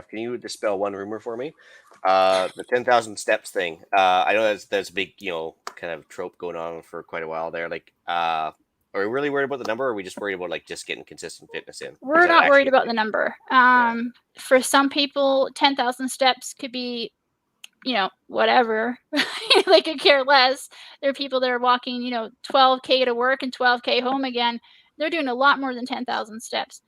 Can you dispel one rumor for me? The 10,000 steps thing. I know that's a big, kind of trope going on for quite a while there. Like, are we really worried about the number, or are we just worried about just getting consistent fitness in? We're not worried about the number. For some people, 10,000 steps could be, whatever. They could care less. There are people that are walking, 12K to work and 12K home again. They're doing a lot more than 10,000 steps.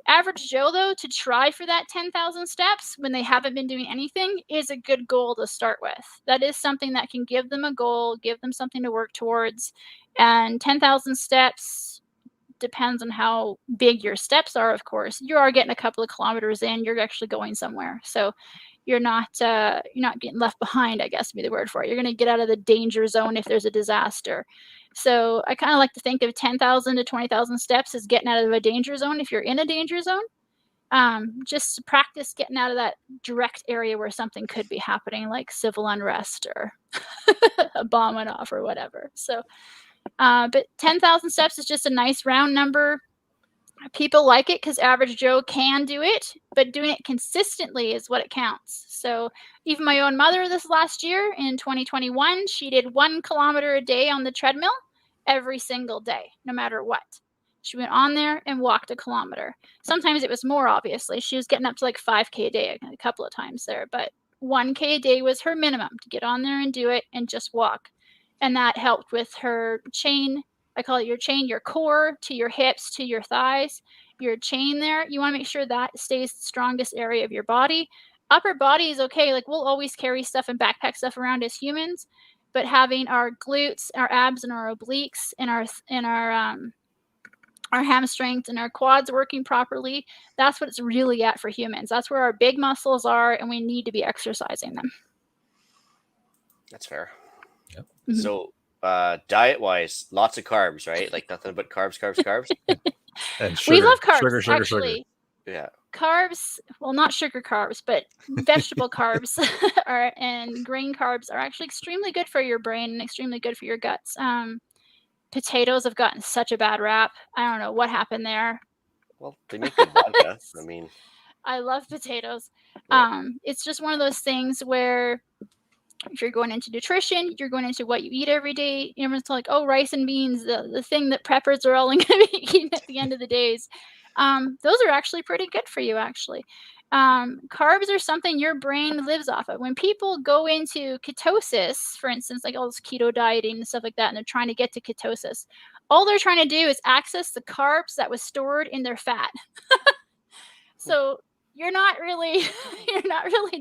Average Joe, though, to try for that 10,000 steps when they haven't been doing anything is a good goal to start with. That is something that can give them a goal, give them something to work towards. And 10,000 steps depends on how big your steps are, of course. You are getting a couple of kilometers in. You're actually going somewhere. So you're not getting left behind, I guess would be the word for it. You're going to get out of the danger zone if there's a disaster. So I kind of like to think of 10,000 to 20,000 steps as getting out of a danger zone if you're in a danger zone. Just practice getting out of that direct area where something could be happening, like civil unrest or a bomb went off or whatever. So, but 10,000 steps is just a nice round number. People like it because average Joe can do it, but doing it consistently is what it counts. So even my own mother this last year in 2021, she did 1 kilometer a day on the treadmill every single day, no matter what. She went on there and walked a kilometer. Sometimes it was more, obviously. She was getting up to like 5K a day a couple of times there, but 1K a day was her minimum to get on there and do it and just walk. And that helped with her chain. I call it your chain, your core to your hips to your thighs, your chain there. You want to make sure that stays the strongest area of your body. Upper body is okay. Like we'll always carry stuff and backpack stuff around as humans, but having our glutes, our abs, and our obliques, and our hamstrings and our quads working properly, that's what it's really at for humans. That's where our big muscles are, and we need to be exercising them. That's fair. Yep. Mhm. So, diet wise, lots of carbs, right? Like nothing but carbs, carbs, carbs. And sugar, We love carbs, sugar, sugar, actually. Yeah. Carbs, well, not sugar carbs, but vegetable carbs and grain carbs are actually extremely good for your brain and extremely good for your guts. Potatoes have gotten such a bad rap. I don't know what happened there. Well, they make good vodka. I mean, I love potatoes. Yeah. It's just one of those things where if you're going into nutrition, you're going into what you eat every day. Everyone's like, oh, rice and beans, the thing that preppers are all going to be eating at the end of the days. Those are actually pretty good for you, actually. Carbs are something your brain lives off of. When people go into ketosis, for instance, like all this keto dieting and stuff like that, and they're trying to get to ketosis, all they're trying to do is access the carbs that was stored in their fat. So you're not really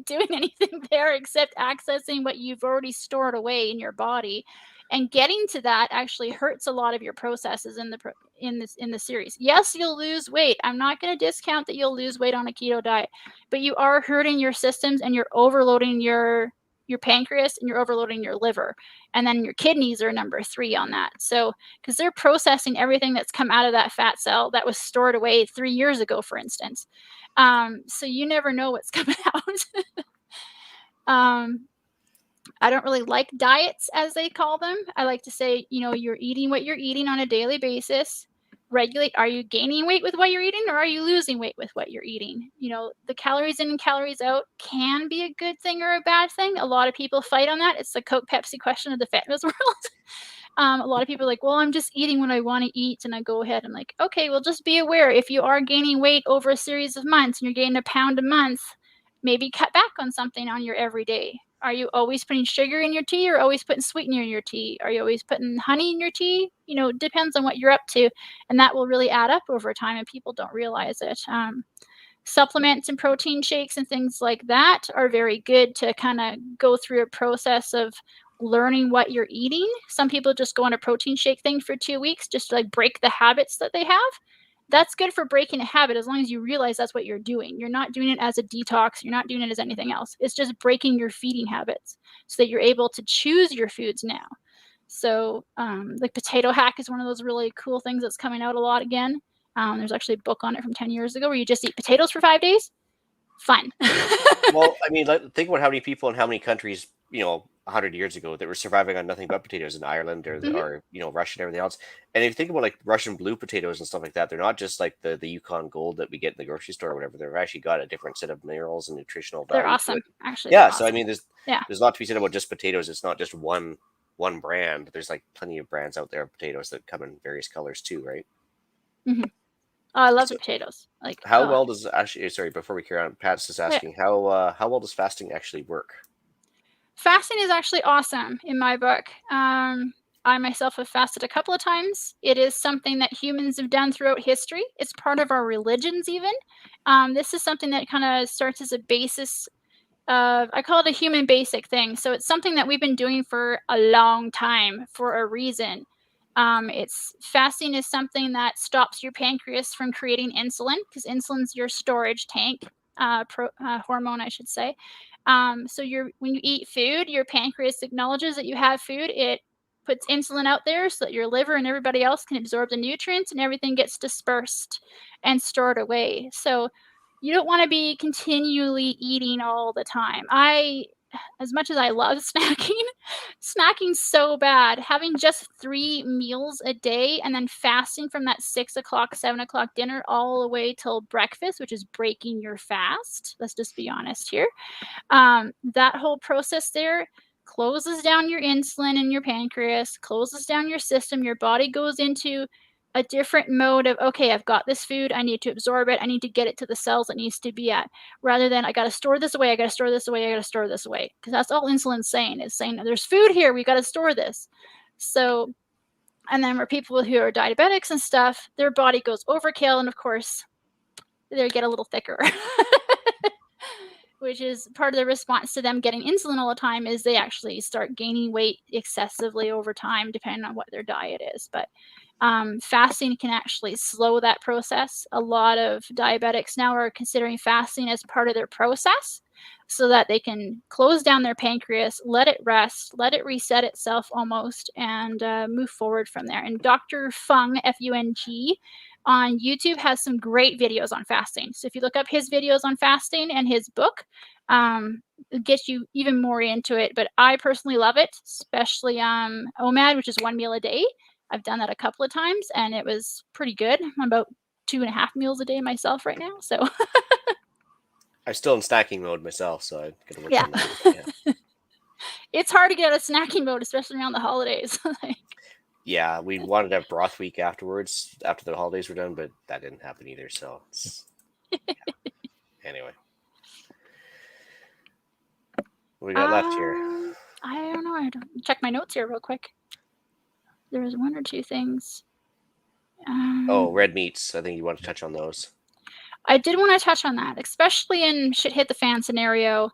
doing anything there except accessing what you've already stored away in your body, and getting to that actually hurts a lot of your processes in the series. Yes, you'll lose weight. I'm not going to discount that you'll lose weight on a keto diet, but you are hurting your systems and you're overloading your pancreas and you're overloading your liver, and then your kidneys are number 3 on that. So because they're processing everything that's come out of that fat cell that was stored away 3 years ago, for instance. So you never know what's coming out. I don't really like diets, as they call them. I like to say, you're eating what you're eating on a daily basis. Regulate, are you gaining weight with what you're eating, or are you losing weight with what you're eating? The calories in and calories out can be a good thing or a bad thing. A lot of people fight on that. It's the Coke Pepsi question of the fitness world. A lot of people are like, well, I'm just eating what I want to eat, and I go ahead. I'm like, okay, well, just be aware. If you are gaining weight over a series of months and you're gaining a pound a month, maybe cut back on something on your everyday. Are you always putting sugar in your tea, or always putting sweetener in your tea? Are you always putting honey in your tea? It depends on what you're up to, and that will really add up over time, and people don't realize it. Supplements and protein shakes and things like that are very good to kind of go through a process of learning what you're eating. Some people just go on a protein shake thing for 2 weeks just to like break the habits that they have. That's good for breaking a habit as long as you realize that's what you're doing. You're not doing it as a detox. You're not doing it as anything else. It's just breaking your feeding habits so that you're able to choose your foods now. So the potato hack is one of those really cool things that's coming out a lot again. There's actually a book on it from 10 years ago where you just eat potatoes for 5 days. Fun. Well, I mean, think about how many people in how many countries, 100 years ago that were surviving on nothing but potatoes in Ireland or Russia and everything else. And if you think about like Russian blue potatoes and stuff like that, they're not just like the Yukon Gold that we get in the grocery store or whatever. They've actually got a different set of minerals and nutritional value. They're awesome, actually. Yeah, they're so awesome. I mean, there's a lot to be said about just potatoes. It's not just one brand. There's like plenty of brands out there of potatoes that come in various colors too, right? Mm-hmm. Oh, I love the potatoes. Like how well does actually? Sorry, before we carry on, Pat's just asking how well does fasting actually work? Fasting is actually awesome in my book. I myself have fasted a couple of times. It is something that humans have done throughout history. It's part of our religions even. This is something that kind of starts as a basis of, I call it a human basic thing. So it's something that we've been doing for a long time for a reason. Fasting is something that stops your pancreas from creating insulin, because insulin's your storage tank, hormone, I should say. So when you eat food, your pancreas acknowledges that you have food. It puts insulin out there so that your liver and everybody else can absorb the nutrients, and everything gets dispersed and stored away. So you don't want to be continually eating all the time. As much as I love snacking's so bad. Having just 3 meals a day and then fasting from that 6 o'clock, 7 o'clock dinner all the way till breakfast, which is breaking your fast. Let's just be honest here. That whole process there closes down your insulin in your pancreas, closes down your system. Your body goes into a different mode of, okay, I've got this food, I need to absorb it, I need to get it to the cells it needs to be at, rather than I got to store this away, I got to store this away, I got to store this away. Because that's all insulin's saying, is saying there's food here, we got to store this. So And then for people who are diabetics and stuff, their body goes overkill, and of course, they get a little thicker. Which is part of the response to them getting insulin all the time, is they actually start gaining weight excessively over time, depending on what their diet is. But fasting can actually slow that process. A lot of diabetics now are considering fasting as part of their process, so that they can close down their pancreas, let it rest, let it reset itself almost, and move forward from there. And Dr. Fung, F-U-N-G, on YouTube has some great videos on fasting. So if you look up his videos on fasting and his book, it gets you even more into it. But I personally love it, especially OMAD, which is 1 meal a day. I've done that a couple of times, and it was pretty good. I'm about 2.5 meals a day myself right now. So I'm still in snacking mode myself, so I gotta work Yeah. on that. Yeah. it's hard to get out of snacking mode, especially around the holidays. Yeah, we wanted to have broth week afterwards, after the holidays were done, but that didn't happen either. So, yeah. Anyway, what we got left here? I don't know. I don't check my notes here real quick. There was 1 or 2 things. Oh, red meats. I think you want to touch on those. I did want to touch on that, especially in shit hit the fan scenario.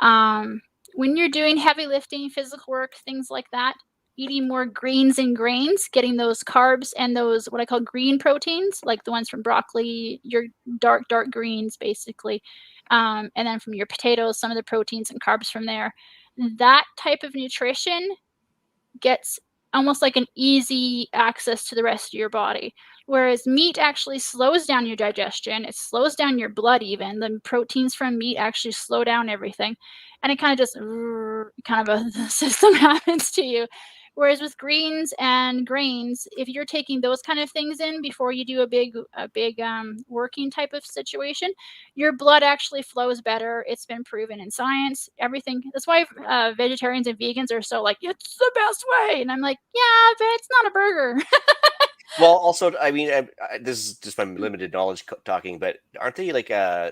When you're doing heavy lifting, physical work, things like that, eating more greens and grains, getting those carbs and those what I call green proteins, like the ones from broccoli, your dark greens, basically, and then from your potatoes, some of the proteins and carbs from there. That type of nutrition gets almost like an easy access to the rest of your body. Whereas meat actually slows down your digestion. It slows down your blood even. The proteins from meat actually slow down everything. And it kind of just, kind of a system happens to you. Whereas with greens and grains, if you're taking those kind of things in before you do a big working type of situation, your blood actually flows better. It's been proven in science, everything. That's why vegetarians and vegans are so like, it's the best way. And I'm like, yeah, but it's not a burger. Well, also, I mean, this is just my limited knowledge talking, but aren't they like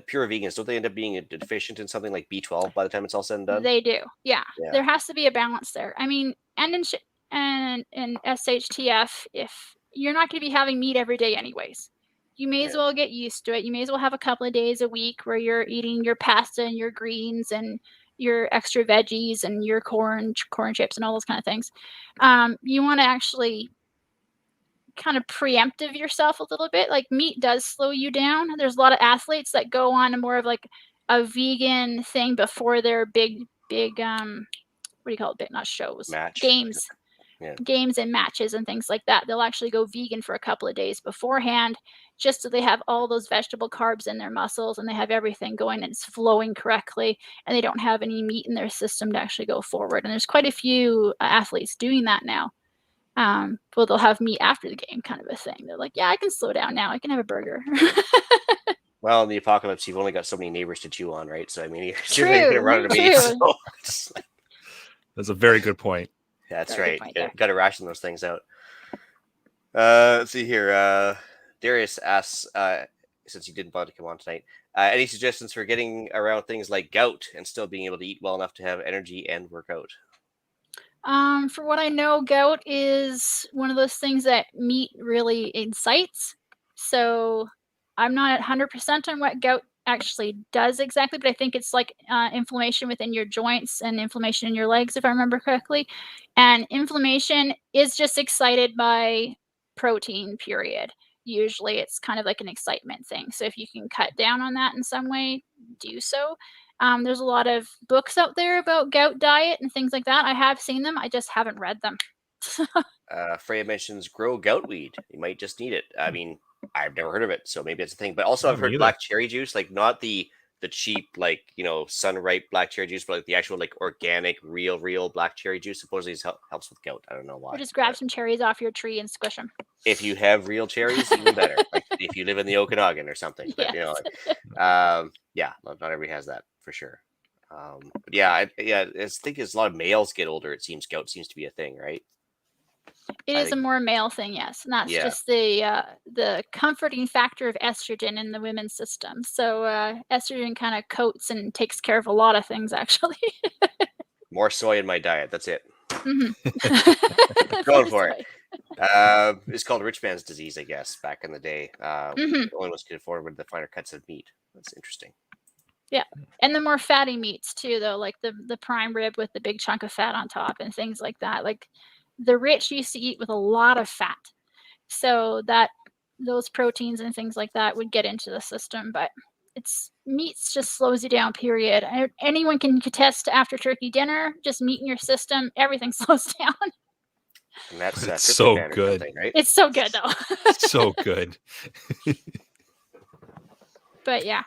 pure vegans? Don't they end up being deficient in something like B12 by the time it's all said and done? They do. Yeah. Yeah. There has to be a balance there. I mean, and in SHTF, if you're not going to be having meat every day anyways, you may as well get used to it. You may as well have a couple of days a week where you're eating your pasta and your greens and your extra veggies and your corn chips and all those kind of things. You want to actually kind of preemptive yourself a little bit. Like meat does slow you down. There's a lot of athletes that go on a more of like a vegan thing before their big what do you call it? Not shows, Match. games. Yeah. Games and matches and things like that. They'll actually go vegan for a couple of days beforehand, just so they have all those vegetable carbs in their muscles and they have everything going and it's flowing correctly, and they don't have any meat in their system to actually go forward. And there's quite a few athletes doing that now. Well, they'll have meat after the game, kind of a thing. They're like, yeah, I can slow down now. I can have a burger. Well, in the apocalypse, you've only got so many neighbors to chew on, right? So, I mean, you're True, going to run out of meat. So That's a very good point. Yeah, that's Very right. good point Got to ration those things out. Let's see here. Darius asks, since you didn't bother to come on tonight, any suggestions for getting around things like gout and still being able to eat well enough to have energy and work out? For what I know, gout is one of those things that meat really incites. So I'm not 100% on what gout actually does exactly, but I think it's like inflammation within your joints and inflammation in your legs, if I remember correctly. And inflammation is just excited by protein, period. Usually it's kind of like an excitement thing. So if you can cut down on that in some way, do so. There's a lot of books out there about gout diet and things like that. I have seen them. I just haven't read them. Freya mentions grow gout weed. You might just need it. I mean, I've never heard of it, so maybe it's a thing. But also, I've heard black cherry juice, like not the cheap, like, you know, sun-ripe black cherry juice, but like the actual, like, organic, real black cherry juice. Supposedly it helps with gout. I don't know why. Or just grab some cherries off your tree and squish them. If you have real cherries, even better. Like if you live in the Okanagan or something. But you know, yeah, not everybody has that for sure. But yeah, I think as a lot of males get older, it seems gout seems to be a thing, right? It is a more male thing, yes, and that's just the comforting factor of estrogen in the women's system. So estrogen kind of coats and takes care of a lot of things, actually. More soy in my diet. That's it. Mm-hmm. Going for it. It's called rich man's disease, I guess, back in the day. Mhm. The only ones could afford were the finer cuts of meat. That's interesting. Yeah, and the more fatty meats too, though, like the prime rib with the big chunk of fat on top and things like that. Like the rich used to eat with a lot of fat, so that those proteins and things like that would get into the system. But it's meats just slows you down. Period. Anyone can contest after turkey dinner, just meat in your system, everything slows down. And that's But it's tryptophan so or good. something, right? It's so good though. So good. But yeah.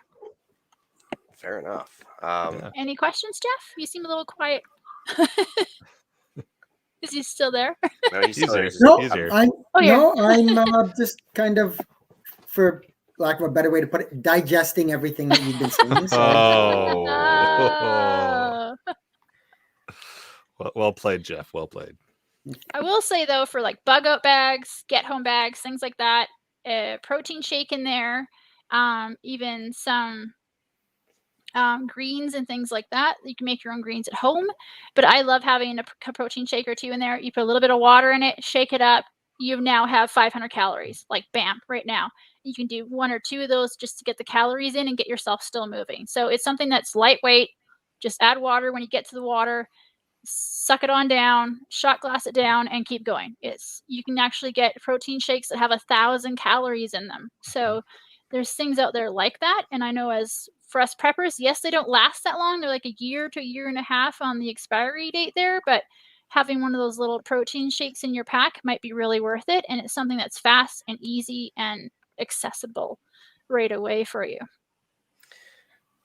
Fair enough. Yeah. Any questions, Jeff? You seem a little quiet. Is he still there? No, he's still there. there. No, He's here. I'm Oh, here. no, I'm just kind of, for lack of a better way to put it, digesting everything that you've been saying. So Oh. Oh. Well played, Jeff. Well played. I will say though, for like bug out bags, get home bags, things like that, protein shake in there, even some greens and things like that. You can make your own greens at home, but I love having a protein shake or two in there. You put a little bit of water in it, shake it up. You now have 500 calories, like bam, right now. You can do 1 or 2 of those just to get the calories in and get yourself still moving. So it's something that's lightweight. Just add water when you get to the water, suck it on down, shot glass it down, and keep going. You can actually get protein shakes that have 1,000 calories in them. So there's things out there like that. And I know for us preppers, yes, they don't last that long. They're like a year to a year and a half on the expiry date there, but having one of those little protein shakes in your pack might be really worth it. And it's something that's fast and easy and accessible right away for you.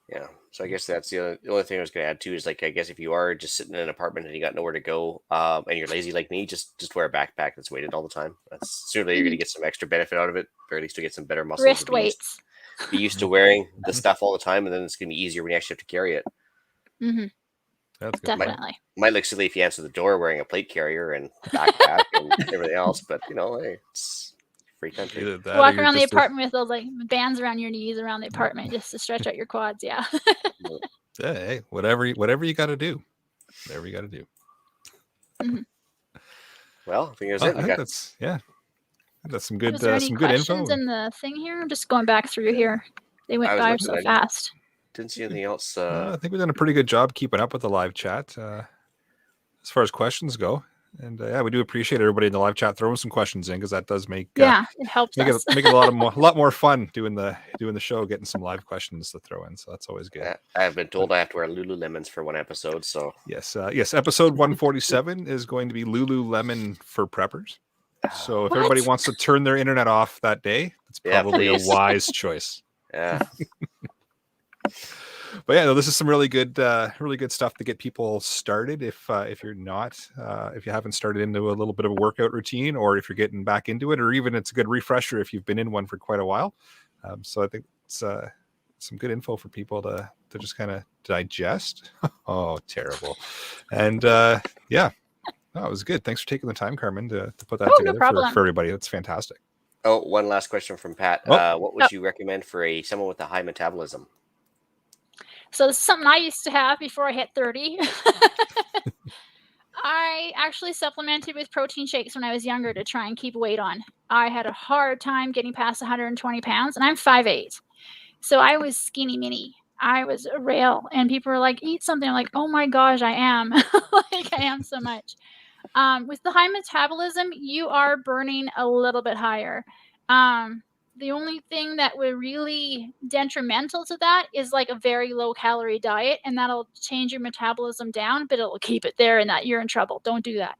Yeah. So I guess that's the only thing I was going to add too is, like, I guess if you are just sitting in an apartment and you got nowhere to go, and you're lazy like me, just wear a backpack that's weighted all the time. That's sooner or later you're going to get some extra benefit out of it, or at least to get some better muscles. Wrist weights. Be used to wearing the stuff all the time, and then it's going to be easier when you actually have to carry it. Mm-hmm. That's good. Definitely. Might look silly if you answer the door wearing a plate carrier and backpack and everything else, but hey, it's free country. Either that or Walk you're around the just apartment with those like bands around your knees around the apartment just to stretch out your quads. Yeah. hey, whatever you got to do. Whatever you got to do. Well, I think that's I it. think that's some good Was there any some good info. questions in the thing here? I'm just going back through here. They went I was by looking, so I fast. didn't see anything else. I think we've done a pretty good job keeping up with the live chat as far as questions go. And yeah, we do appreciate everybody in the live chat throwing some questions in, because that does make It helps us. make it a lot more fun doing the show, getting some live questions to throw in. So that's always good. I've been told I have to wear Lululemons for one episode. So yes, episode 147 is going to be Lululemon for preppers. So if everybody wants to turn their internet off that day, it's probably a wise choice. Yeah. But yeah, no, this is some really good stuff to get people started. If you're not, if you haven't started into a little bit of a workout routine, or if you're getting back into it, or even it's a good refresher if you've been in one for quite a while. So I think it's some good info for people to just kind of digest. Oh, terrible. And yeah, no, it was good. Thanks for taking the time, Carmen, to put that together for everybody. That's fantastic. Oh, one last question from Pat. What would you recommend for someone with a high metabolism? So this is something I used to have before I hit 30. I actually supplemented with protein shakes when I was younger to try and keep weight on. I had a hard time getting past 120 pounds, and I'm 5'8". So I was skinny mini. I was a rail, and people were like, eat something. I'm like, oh my gosh, I am. Like, I am so much. With the high metabolism, you are burning a little bit higher. The only thing that would really detrimental to that is like a very low calorie diet, and that'll change your metabolism down, but it'll keep it there, and that you're in trouble. Don't do that.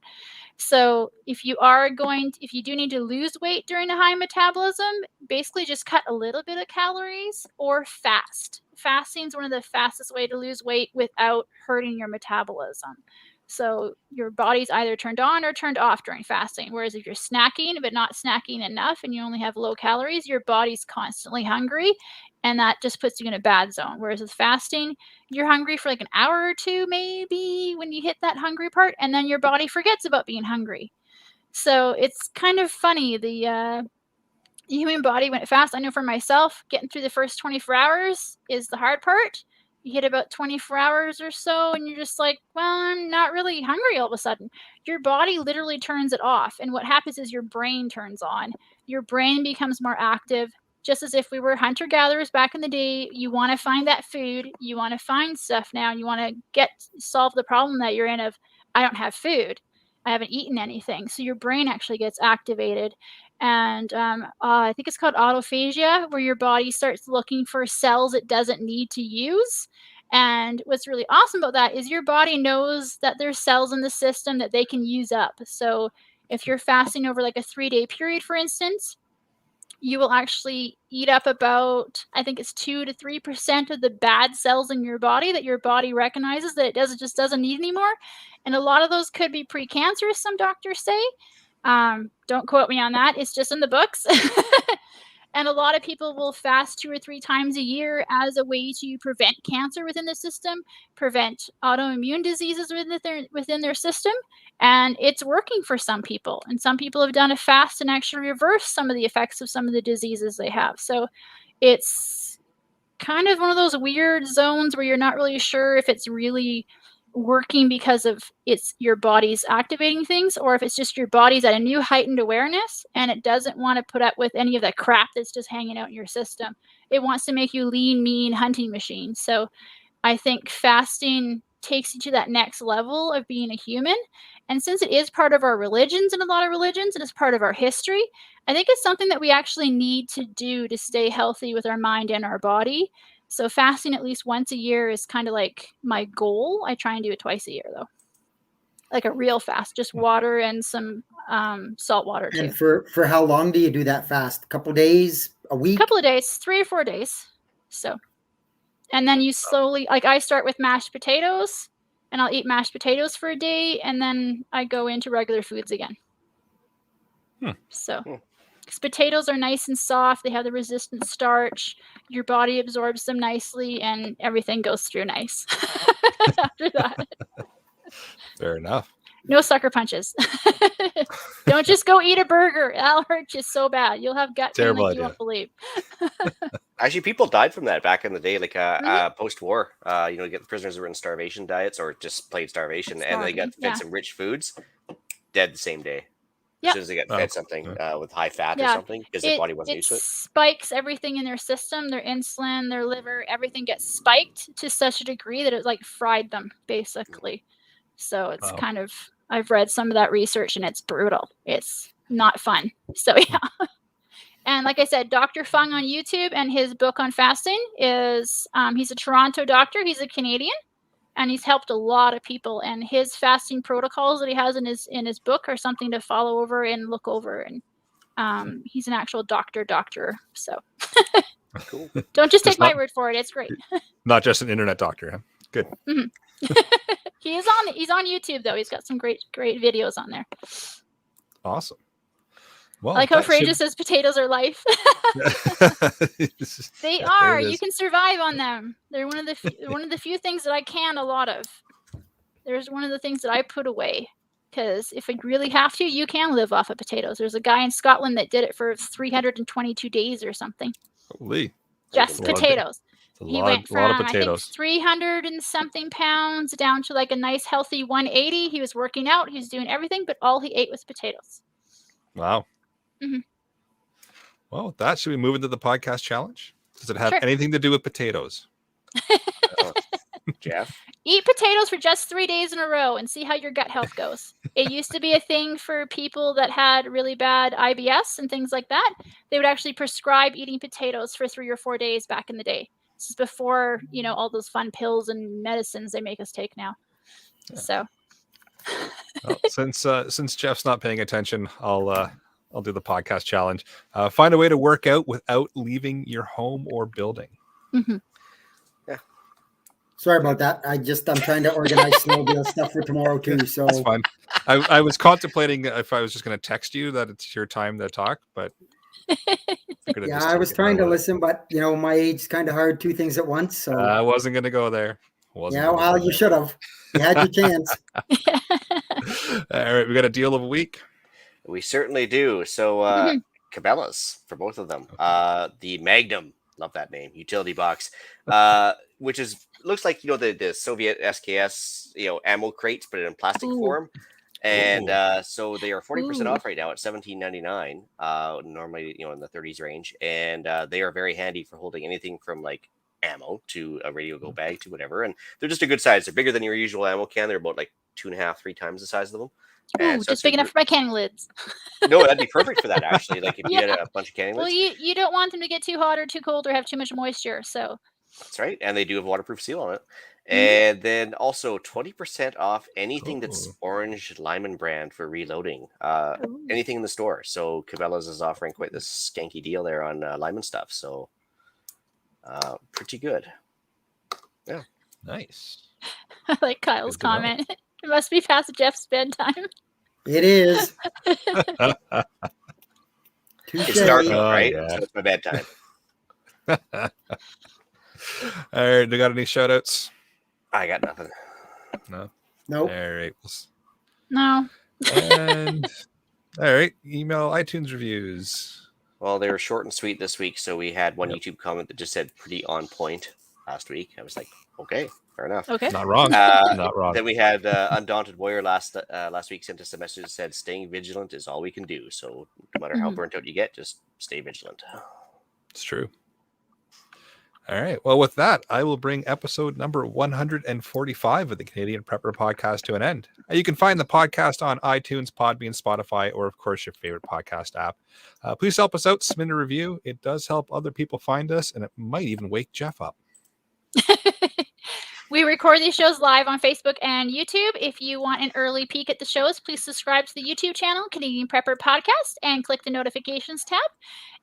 So if you do need to lose weight during a high metabolism, basically just cut a little bit of calories or fast. Fasting is one of the fastest way to lose weight without hurting your metabolism. So your body's either turned on or turned off during fasting. Whereas if you're snacking, but not snacking enough, and you only have low calories, your body's constantly hungry, and that just puts you in a bad zone. Whereas with fasting, you're hungry for like an hour or two, maybe, when you hit that hungry part, and then your body forgets about being hungry. So it's kind of funny. The human body, when it fasts, I know for myself, getting through the first 24 hours is the hard part. You hit about 24 hours or so, and you're just like, well, I'm not really hungry all of a sudden. Your body literally turns it off. And what happens is your brain turns on. Your brain becomes more active. Just as if we were hunter-gatherers back in the day, you want to find that food, you want to find stuff now, and you want to solve the problem that you're in of, I don't have food, I haven't eaten anything. So your brain actually gets activated. And I think it's called autophagia, where your body starts looking for cells it doesn't need to use. And what's really awesome about that is your body knows that there's cells in the system that they can use up. So if you're fasting over like a 3-day period, for instance, you will actually eat up about, I think it's 2 to 3% of the bad cells in your body that your body recognizes that it just doesn't need anymore. And a lot of those could be precancerous, some doctors say. Don't quote me on that. It's just in the books. And a lot of people will fast 2 or 3 times a year as a way to prevent cancer within the system, prevent autoimmune diseases within their system. And it's working for some people. And some people have done a fast and actually reversed some of the effects of some of the diseases they have. So it's kind of one of those weird zones where you're not really sure if it's really working because of it's your body's activating things, or if it's just your body's at a new heightened awareness and it doesn't want to put up with any of the crap that's just hanging out in your system. It wants to make you lean, mean hunting machine. So I think fasting takes you to that next level of being a human. And since it is part of our religions and a lot of religions, and it's part of our history, I think it's something that we actually need to do to stay healthy with our mind and our body. So fasting at least once a year is kind of like my goal. I try and do it twice a year, though. Like a real fast, just water and some salt water too. And for how long do you do that fast? A couple days, a week? A couple of days, 3 or 4 days. So, and then you slowly, like I start with mashed potatoes, and I'll eat mashed potatoes for a day, and then I go into regular foods again. So, because potatoes are nice and soft, they have the resistant starch, your body absorbs them nicely, and everything goes through nice after that. Fair enough. No sucker punches. Don't just go eat a burger. That'll hurt you so bad. You'll have gut pain like you won't believe. Actually, people died from that back in the day, like post-war. Get the prisoners that were in starvation diets or just plain starvation, and they got fed some rich foods, dead the same day. As soon as they get fed something with high fat or something, because their body wasn't used to it. It spikes everything in their system, their insulin, their liver, everything gets spiked to such a degree that it like fried them, basically. So it's kind of, I've read some of that research and it's brutal. It's not fun. So yeah. And like I said, Dr. Fung on YouTube, and his book on fasting is, he's a Toronto doctor. He's a Canadian, and he's helped a lot of people. And his fasting protocols that he has in his book are something to follow over and look over. And he's an actual doctor. So cool. Don't just take my word for it. It's great. Not just an internet doctor. Huh? Good. Mm-hmm. He's on YouTube though. He's got some great videos on there. Awesome. Well, I like how Fraser says potatoes are life. They are. You can survive on them. They're one of the few things that I can a lot of. There's one of the things that I put away, because if I really have to, you can live off of potatoes. There's a guy in Scotland that did it for 322 days or something. Holy. Just potatoes. He went from, I think, 300 and something pounds down to like a nice healthy 180. He was working out. He was doing everything, but all he ate was potatoes. Wow. Mm-hmm. Well, with that, should we move into the podcast challenge? Does it have anything to do with potatoes? Jeff? Eat potatoes for just 3 days in a row and see how your gut health goes. It used to be a thing for people that had really bad IBS and things like that. They would actually prescribe eating potatoes for 3 or 4 days back in the day. This is before, all those fun pills and medicines they make us take now. Yeah. So, well, since Jeff's not paying attention, I'll do the podcast challenge. Find a way to work out without leaving your home or building. Mm-hmm. Yeah. Sorry about that. I'm trying to organize snowmobile stuff for tomorrow too. So that's fine. I was contemplating if I was just going to text you that it's your time to talk, but I was trying to listen, but my age is kind of hard, 2 things at once. So I wasn't going to go there. You should have. You had your chance. All right, we got a deal of a week. We certainly do. So Cabela's for both of them. The Magnum Love that name, utility box, which looks like the Soviet SKS ammo crates, but in plastic Ooh. form. And Ooh. so they are 40% Ooh. off right now at $17.99. Normally, in the 30s range, and they are very handy for holding anything from like ammo to a radio go bag to whatever. And they're just a good size. They're bigger than your usual ammo can. They're about like 2.5, 3 times the size of them. And Ooh, so just big enough for my canning lids. No, that'd be perfect for that actually. Like if you Yeah. had a bunch of canning Well, lids. you don't want them to get too hot or too cold or have too much moisture. So That's right. And they do have a waterproof seal on it. Mhm. And then also 20% off anything that's Cool. Orange Lyman brand for reloading. Ooh. Anything in the store. So Cabela's is offering quite this skanky deal there on Lyman stuff. So pretty good. Yeah. Nice. I like Kyle's Good to know. comment. It must be past Jeff's bedtime. It is. It's Touche. dark Oh, out, right? yeah. So it's my bedtime. All right. Do you got any shout outs? I got nothing. No. Nope. All right. No. And all right. Email iTunes reviews. Well, they were short and sweet this week. So we had one Yep. YouTube comment that just said pretty on point last week. I was like, okay, fair enough. Okay. Not wrong. Uh, Not wrong. Then we had Undaunted Warrior last week sent us a message that said, staying vigilant is all we can do. So no matter how Mhm. burnt out you get, just stay vigilant. It's true. All right. Well, with that, I will bring episode number 145 of the Canadian Prepper Podcast to an end. You can find the podcast on iTunes, Podbean, Spotify, or, of course, your favorite podcast app. Please help us out. Submit a review. It does help other people find us, and it might even wake Jeff up. We record these shows live on Facebook and YouTube. If you want an early peek at the shows, please subscribe to the YouTube channel, Canadian Prepper Podcast, and click the notifications tab.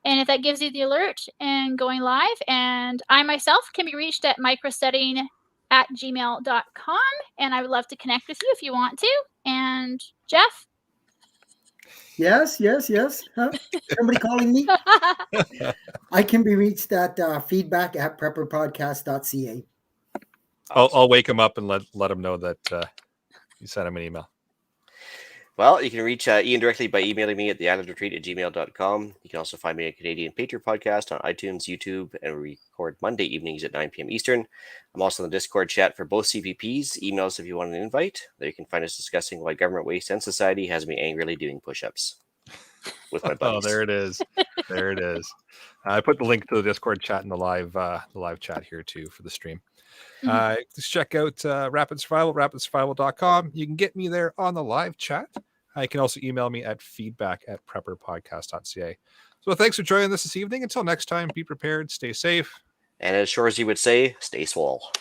And if that gives you the alert and going live, and I myself can be reached at microsetting@gmail.com. And I would love to connect with you if you want to. And Jeff? Yes. Huh? Somebody calling me? I can be reached at feedback@prepperpodcast.ca. I'll wake him up and let him know that you sent him an email. Well, you can reach Ian directly by emailing me at theislandretreat@gmail.com. You can also find me at Canadian Patriot Podcast on iTunes, YouTube, and we record Monday evenings at 9 p.m. Eastern. I'm also in the Discord chat for both CPPs. Email us if you want an invite. There you can find us discussing why government waste and society has me angrily doing push-ups with my buddies. Oh, there it is. There it is. I put the link to the Discord chat in the live chat here too for the stream. Just check out Rapid Survival, rapidsurvival.com. You can get me there on the live chat. You can also email me at feedback@prepperpodcast.ca. So thanks for joining us this evening. Until next time, be prepared, stay safe. And as sure as you would say, stay swole.